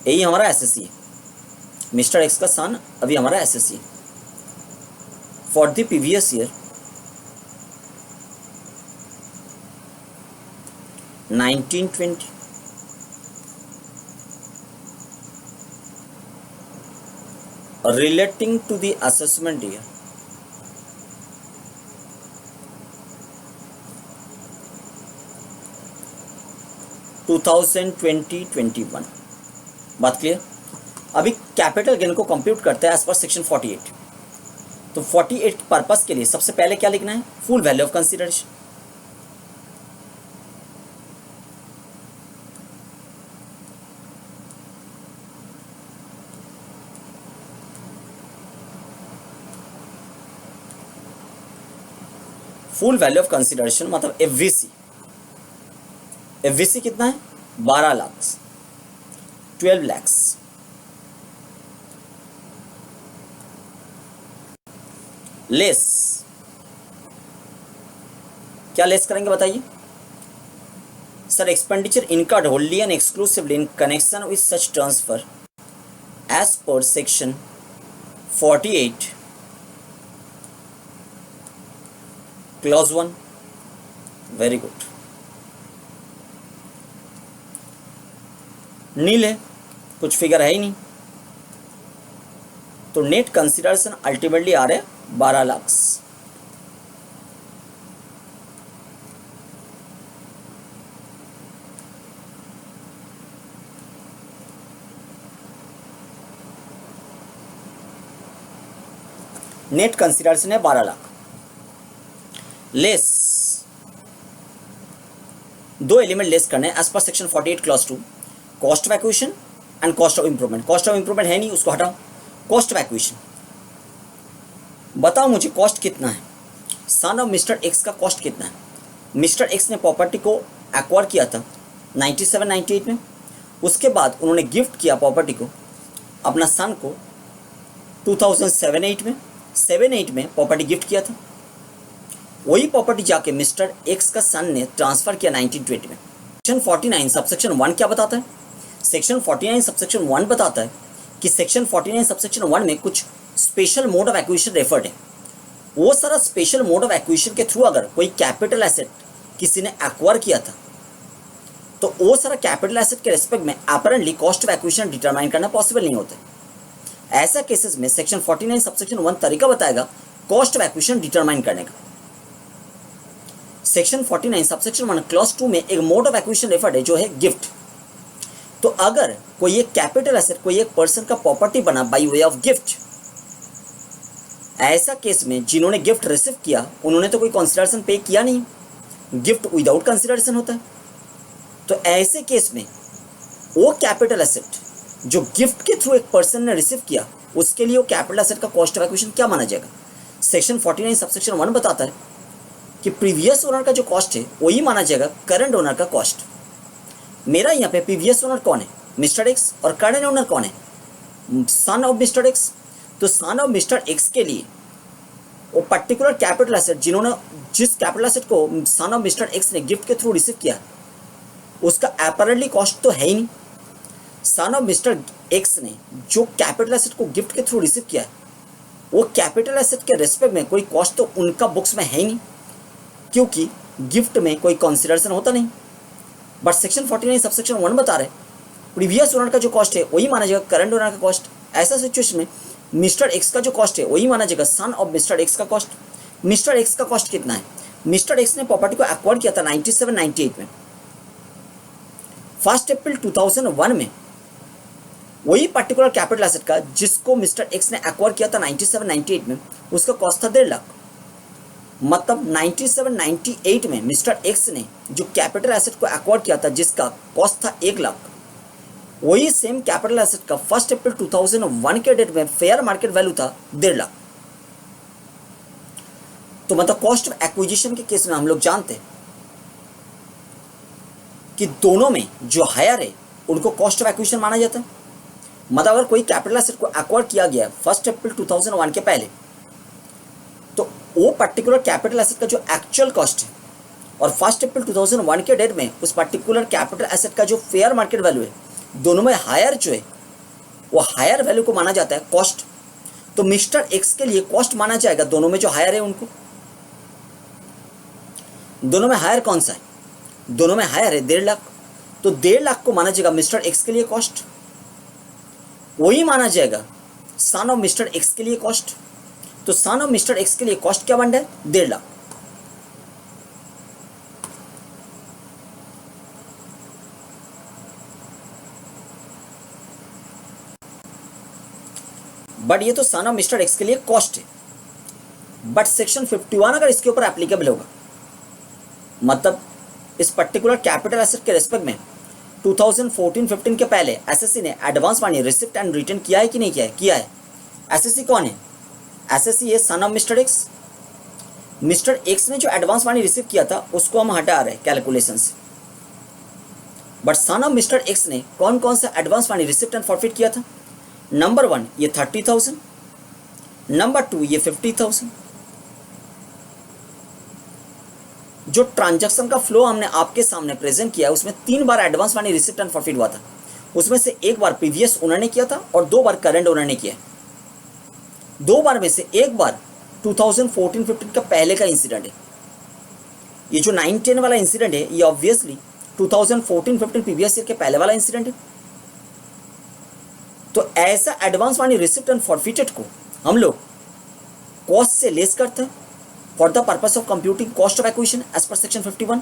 यही हमारा एसएससी है। मिस्टर एक्स का सन अभी हमारा एसएससी है। For the previous year 1920 relating to the assessment year 2020-21। बात क्लियर? अभी कैपिटल गेन को कंप्यूट करते हैं एज पर सेक्शन 48। तो 48 पर्पस के लिए सबसे पहले क्या लिखना है? Full value of consideration. Full value of consideration मतलब एफवीसी। एफवीसी कितना है? 12 लाख, 12 लाख। लेस, क्या लेस करेंगे बताइए sir? Expenditure incurred wholly and exclusively in connection with such transfer as per section 48 clause 1। Very good. Nil है, कुछ फिगर है ही नहीं, तो नेट कंसिडरेशन अल्टीमेटली आ रहे हैं 12 लाख। नेट कंसिडरेशन है 12 लाख। लेस, दो एलिमेंट लेस करने as per section 48 clause 2, cost of acquisition and cost of improvement. Cost of improvement है नहीं, उसको हटाओ। कॉस्ट ऑफ एक्विजिशन, बताओ मुझे कॉस्ट कितना है? सन ऑफ मिस्टर एक्स का कॉस्ट कितना है? मिस्टर एक्स ने प्रॉपर्टी को एक्वायर किया था 97-98 में। उसके बाद उन्होंने गिफ्ट किया प्रॉपर्टी को अपना सन को 2007-8 में। 7-8 में प्रॉपर्टी गिफ्ट किया था। वही प्रॉपर्टी जाके मिस्टर एक्स का सन ने ट्रांसफर किया 1920 में। सेक्शन 49 सबसेक्शन 1 क्या बताता है? सेक्शन 49 सबसेक्शन 1 बताता है कि सेक्शन 49 सबसेक्शन 1 में कुछ special mode of acquisition referred है। वो सारा स्पेशल मोड ऑफ एक्विजिशन के थ्रू अगर कोई कैपिटल एसेट किसी ने एक्वायर किया था तो वो सारा कैपिटल एसेट के रेस्पेक्ट में apparently cost of acquisition determine करना पॉसिबल नहीं होता है। ऐसा केसेस में सेक्शन 49 सबसेक्शन 1 तरीका बताएगा कॉस्ट ऑफ एक्विजिशन डिटरमाइन करने का। सेक्शन 49 सबसेक्शन 1 क्लॉज 2 में एक मोड ऑफ एक्विजिशन रेफर्ड है जो है गिफ्ट। तो अगर कोई एक कैपिटल एसेट कोई एक पर्सन का प्रॉपर्टी बना बाय वे ऑफ गिफ्ट, ऐसा केस में जिन्होंने गिफ्ट रिसीव किया उन्होंने तो कोई कंसिडरेशन पे किया नहीं, गिफ्ट विदाउट कंसिडरेशन होता है। तो ऐसे केस में वो कैपिटल एसेट जो गिफ्ट के थ्रू एक पर्सन ने रिसीव किया उसके लिए वो कैपिटल एसेट का कॉस्ट ऑफ एक्विजिशन क्या माना जाएगा? सेक्शन 49 सबसेक्शन 1 बताता है कि प्रीवियस ओनर का जो कॉस्ट है वही माना जाएगा करंट ओनर का कॉस्ट। मेरा यहाँ पे प्रीवियस ओनर कौन है? Mister x. और करंट ओनर कौन है? सन ऑफ मिस्टर एक्स। तो सन ऑफ मिस्टर एक्स के लिए वो पर्टिकुलर कैपिटल एसेट जिस कैपिटल एसेट को सन ऑफ मिस्टर एक्स ने गिफ्ट के थ्रू रिसीव किया, उसका अपैरेंटली कॉस्ट तो है ही नहीं। सन ऑफ मिस्टर एक्स ने जो कैपिटल एसेट को गिफ्ट के थ्रू रिसीव किया है, वो कैपिटल एसेट के रेस्पेक्ट में कोई कॉस्ट तो उनका बुक्स में है ही नहीं, क्योंकि गिफ्ट में कोई कंसिडरेशन होता नहीं। बट सेक्शन 49 सबसेक्शन 1 बता रहे प्रीवियस ओनर का जो कॉस्ट है वही माना जाएगा करंट ओनर का कॉस्ट। ऐसा सिचुएशन में मिस्टर एक्स का जो कॉस्ट है वही माना जाएगा सन ऑफ मिस्टर एक्स का कॉस्ट। मिस्टर एक्स का कॉस्ट कितना है? मिस्टर एक्स ने प्रॉपर्टी को एक्वायर किया था 97-98 में। 1 अप्रैल 2001 में वही पर्टिकुलर कैपिटल एसेट का जिसको मिस्टर एक्स ने एक्वायर किया था 97-98 में, उसका कॉस्ट था 1.5 लाख। मतलब 97-98 में मिस्टर एक्स ने जो कैपिटल एसेट को एक्वायर किया था जिसका कॉस्ट था 1 लाख, वही सेम कैपिटल एसेट का 1 अप्रैल 2001 के डेट में फेयर मार्केट वैल्यू था 1.5 लाख। तो मतलब कॉस्ट ऑफ एक्विजिशन के केस में हम लोग जानते हैं कि दोनों में जो हायर है उनको कॉस्ट ऑफ एक्विजिशन माना जाता है। मतलब अगर कोई कैपिटल एसेट को एक्वायर किया गया 1 अप्रैल 2001 के पहले, तो वो पर्टिकुलर कैपिटल एसेट का जो एक्चुअल कॉस्ट है और 1 अप्रैल 2001 के डेट में उस पर्टिकुलर कैपिटल एसेट का जो फेयर मार्केट वैल्यू है, दोनों में हायर जो है वो हायर वैल्यू को माना जाता है कॉस्ट। तो मिस्टर एक्स के लिए कॉस्ट माना जाएगा दोनों में जो हायर है उनको। दोनों में हायर कौन सा है? दोनों में हायर है 1.5 लाख। तो 1.5 लाख को माना जाएगा मिस्टर एक्स के लिए कॉस्ट, वही माना जाएगा सन ऑफ मिस्टर एक्स के लिए कॉस्ट। तो सन ऑफ मिस्टर एक्स के लिए कॉस्ट क्या बन रहा है? 1.5 लाख। बट ये तो सन ऑफ मिस्टर एक्स के लिए कॉस्ट है। बट सेक्शन 51 अगर इसके ऊपर एप्लीकेबल होगा, मतलब इस पर्टिकुलर कैपिटल एसेट के रेस्पेक्ट में 2014-15 के पहले एसएससी ने advance money receipt and return किया है कि नहीं किया है? किया है। एसएससी कौन है? एसएससी है सन of mister x. Mister X ने जो एडवांस मनी रिसीव किया था उसको हम हटा रहे हैं कैलकुलेशन से। But sun of mister X ने कौन कौन सा advance money receipt and forfeit किया था? नंबर 1 ये 30,000, नंबर 2 ये 50,000। जो ट्रांजैक्शन का फ्लो हमने आपके सामने प्रेजेंट किया उसमें 3 बार advance money receipt and forfeit हुआ था। उसमें से 1 बार प्रीवियस ओनर ने किया था और 2 बार करंट ओनर ने किया। 2 बार में से 1 बार 2014-15 का पहले का इंसिडेंट है। ये जो 9-10 वाला इंसिडेंट है ये ऑब्वियसली 2014-15 प्रीवियस ईयर के पहले वाला इंसिडेंट है। तो ऐसा advance money receipt and forfeited को हम लोग कॉस्ट से लेस करते हैं for the purpose of computing cost of acquisition as per section 51।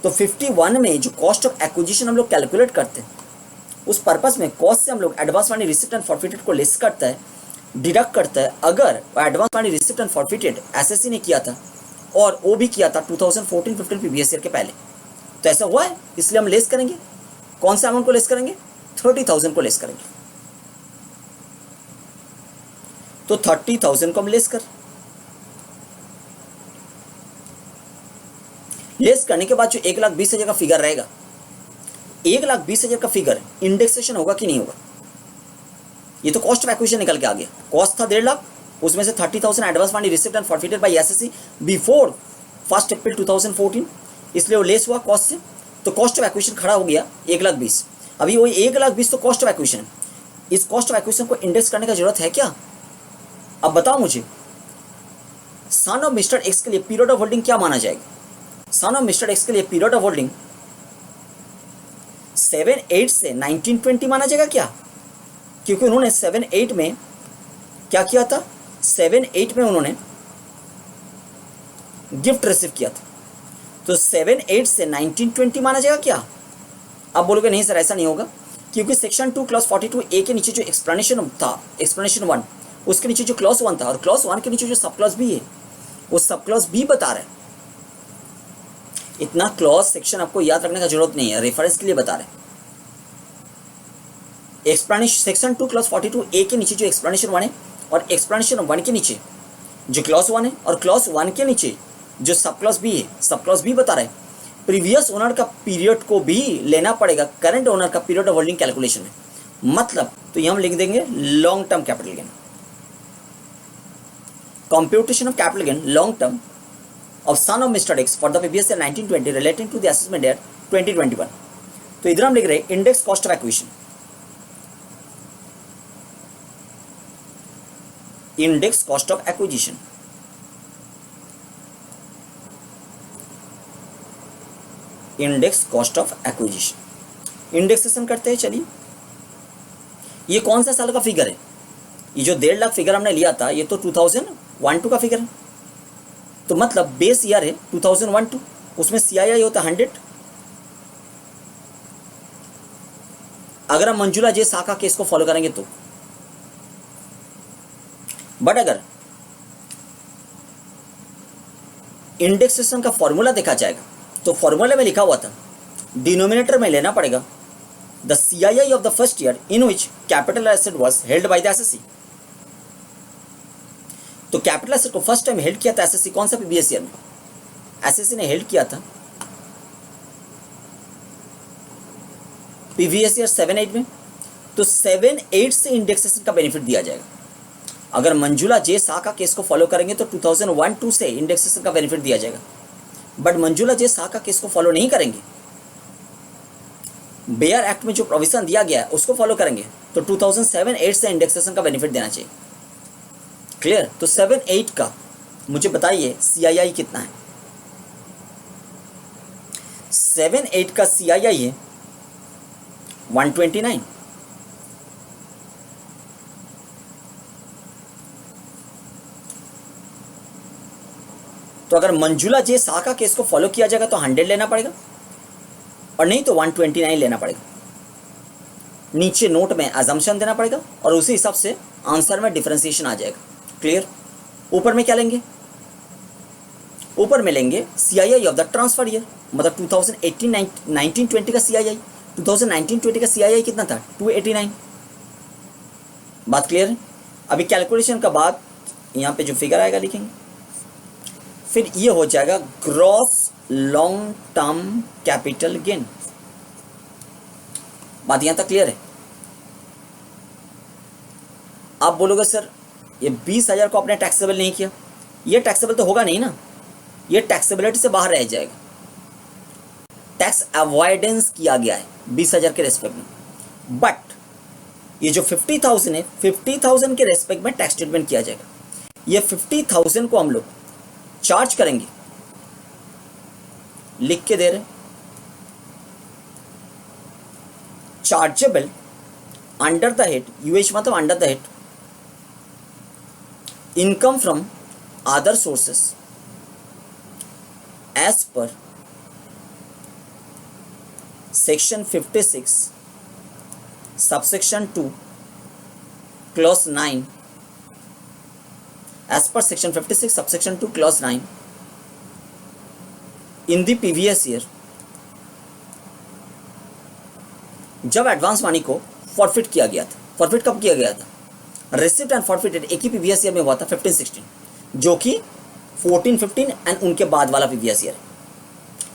तो 51 में जो कॉस्ट ऑफ एक्विजिशन हम लोग कैलकुलेट करते हैं उस पर्पस में कॉस्ट से हम लोग advance money receipt and forfeited को लेस करता है, डिडक्ट करता है। अगर advance money receipt and forfeited SSC ने किया था और वो भी किया था 2014-15 प्रीवियस ईयर के पहले, तो ऐसा हुआ है, इसलिए हम लेस करेंगे। कौन सा अमाउंट को लेस करेंगे? 30,000 को लेस करेंगे। तो 30,000 को हम लेस करने के बाद जो 1,20,000 का फिगर रहेगा, 1,20,000 का फिगर इंडेक्सेशन होगा कि नहीं होगा? ये तो कॉस्ट ऑफ एक्विजिशन निकल के आ गया। कॉस्ट था 1.5 लाख, उसमें से 30,000 advance money receipt and forfeited by SSC before 1 April 2014, इसलिए वो लेस हुआ कॉस्ट से। तो कॉस्ट ऑफ एक्विजिशन खड़ा हो गया 1,20,000। अभी वही 1,20,000 तो कॉस्ट ऑफ एक्विजिशन है। इस कॉस्ट ऑफ एक्विजिशन को इंडेक्स करने का जरूरत है क्या? अब बताओ मुझे, सन ऑफ मिस्टर एक्स के लिए पीरियड ऑफ होल्डिंग क्या माना जाएगा? सन ऑफ मिस्टर एक्स के लिए पीरियड ऑफ होल्डिंग 7-8 से 19-20 माना जाएगा क्या? क्योंकि उन्होंने 7-8 में क्या किया था? 7-8 में उन्होंने गिफ्ट रिसीव किया था। तो 7-8 से 19-20 माना जाएगा क्या? आप बोलोगे नहीं सर ऐसा नहीं होगा, क्योंकि सेक्शन 2 क्लॉज 42A के नीचे जो एक्सप्लेनेशन था, एक्सप्लेनेशन 1, उसके नीचे जो क्लॉज 1 था और क्लॉज 1 के नीचे जो सब क्लॉज बी है वो सब क्लॉज बी बता रहा है। इतना क्लॉज सेक्शन आपको याद रखने का जरूरत नहीं है, रेफरेंस के लिए बता रहे हैं। एक्सप्लेनेशन सेक्शन 2 क्लॉज 42A के नीचे जो एक्सप्लेनेशन 1 है और एक्सप्लेनेशन 1 के नीचे जो क्लॉज 1 है और क्लॉज 1 के नीचे जो सब क्लॉज बी है, सब क्लॉज बी बता रहे हैं प्रीवियस ओनर का पीरियड को भी लेना पड़ेगा करंट ओनर का पीरियड ऑफ होल्डिंग कैलकुलेशन में। मतलब तो ये हम लिख देंगे long term capital gain. computation of capital gain long term of son of Mr. X for the previous year 1920 relating to the assessment year 2021. तो इधर हम लिख रहे हैं index cost of acquisition, index cost of acquisition, index cost of acquisition. Indexation करते हैं। चलिए, ये कौन सा साल का फिगर है? ये जो 1.5 लाख फिगर हमने लिया था ये तो 2001-2 का फिगर है, तो मतलब बेस ईयर है 2001-2, उसमें CII होता है 100। अगर हम मंजुला जे साका केस को फॉलो करेंगे तो, बट अगर इंडेक्सेशन का फॉर्मूला देखा जाएगा तो फॉर्मूला में लिखा हुआ था डिनोमिनेटर में लेना पड़ेगा the CII of the first year in which capital asset was held by the assessee. तो कैपिटल एसेट को फर्स्ट टाइम हेल्ड किया था एसएससी कौन सा प्रीवियस ईयर में? एसएससी ने हेल्ड किया था प्रीवियस ईयर 7-8 में। तो 7-8 से इंडेक्सेशन का बेनिफिट दिया जाएगा। अगर मंजुला जे शाह का केस को फॉलो करेंगे तो 2001-2 से इंडेक्सेशन का बेनिफिट दिया जाएगा, बट मंजुला जे शाह का केस को फॉलो नहीं करेंगे, बेयर एक्ट में जो प्रोविजन दिया गया है उसको फॉलो करेंगे तो 2007-8 से इंडेक्सेशन का बेनिफिट देना चाहिए। क्लियर? तो 7-8 का मुझे बताइए CII कितना है? 7-8 का CII है 129। तो अगर मंजुला जे शाह का केस को फॉलो किया जाएगा तो 100 लेना पड़ेगा, और नहीं तो 129 लेना पड़ेगा। नीचे नोट में अजम्पशन देना पड़ेगा और उसी हिसाब से आंसर में डिफरेंशिएशन आ जाएगा। क्लियर? ऊपर में क्या लेंगे? ऊपर में लेंगे CII of the transfer year, मतलब 2018-19-20 का CII। 2019-20 का CII कितना था? 289। बात क्लियर है? अभी कैलकुलेशन का बाद यहाँ पे जो फिगर आएगा लिखेंगे, फिर ये हो जाएगा gross long term capital gain. बात यहाँ तक क्लियर है? आप बोलोगे सर ये 20,000 को आपने टैक्सेबल नहीं किया, ये टैक्सेबल तो होगा नहीं ना, ये टैक्सेबिलिटी से बाहर रह जाएगा। टैक्स अवॉइडेंस किया गया है 20,000 के रेस्पेक्ट में, बट ये जो 50,000 है 50,000 के रेस्पेक्ट में टैक्स ट्रीटमेंट किया जाएगा। ये 50,000 को हम लोग चार्ज करेंगे, लिख के दे रहे, chargeable under the head, uh मतलब under the head income from other sources as per section 56 subsection 2 clause 9, as per section 56 subsection 2 clause 9 in the previous year, जब एडवांस मनी को फॉरफिट किया गया था। फॉरफिट कब किया गया था? रिसिप्ट एंड फॉरफिटेड एक ही प्रीवियस ईयर में हुआ था 15-16, जो कि 14-15 एंड उनके बाद वाला प्रीवियस ईयर।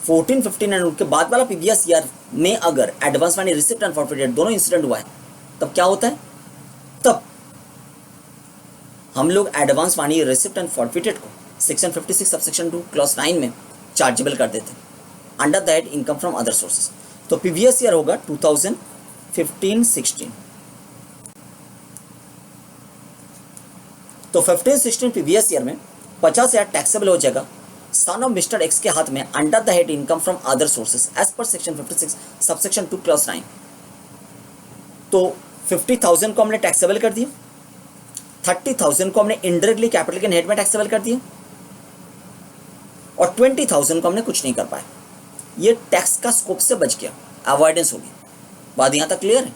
14-15 एंड उनके बाद वाला प्रीवियस ईयर में अगर advance money receipt and forfeited दोनों इंसिडेंट हुआ है तब क्या होता है? तब हम लोग advance money receipt and forfeited को सेक्शन 56 सबसेक्शन 2 क्लॉज 9 में चार्जेबल कर देते हैं under that income from other sources. तो प्रीवियस ईयर होगा 2015-16। तो 15-16 प्रीवियस ईयर में 50,000 टैक्सेबल हो जाएगा सन ऑफ मिस्टर एक्स के हाथ में under the head income from other sources as per section 56 subsection 2 clause 9। तो 50,000 को हमने टैक्सेबल कर दिया, 30,000 को हमने इनडायरेक्टली कैपिटल गेन हेड में टैक्सेबल कर दिया, और 20,000 को हमने कुछ नहीं कर पाए। ये टैक्स का स्कोप से बच गया, अवॉइडेंस होगी। बात यहाँ तक क्लियर है?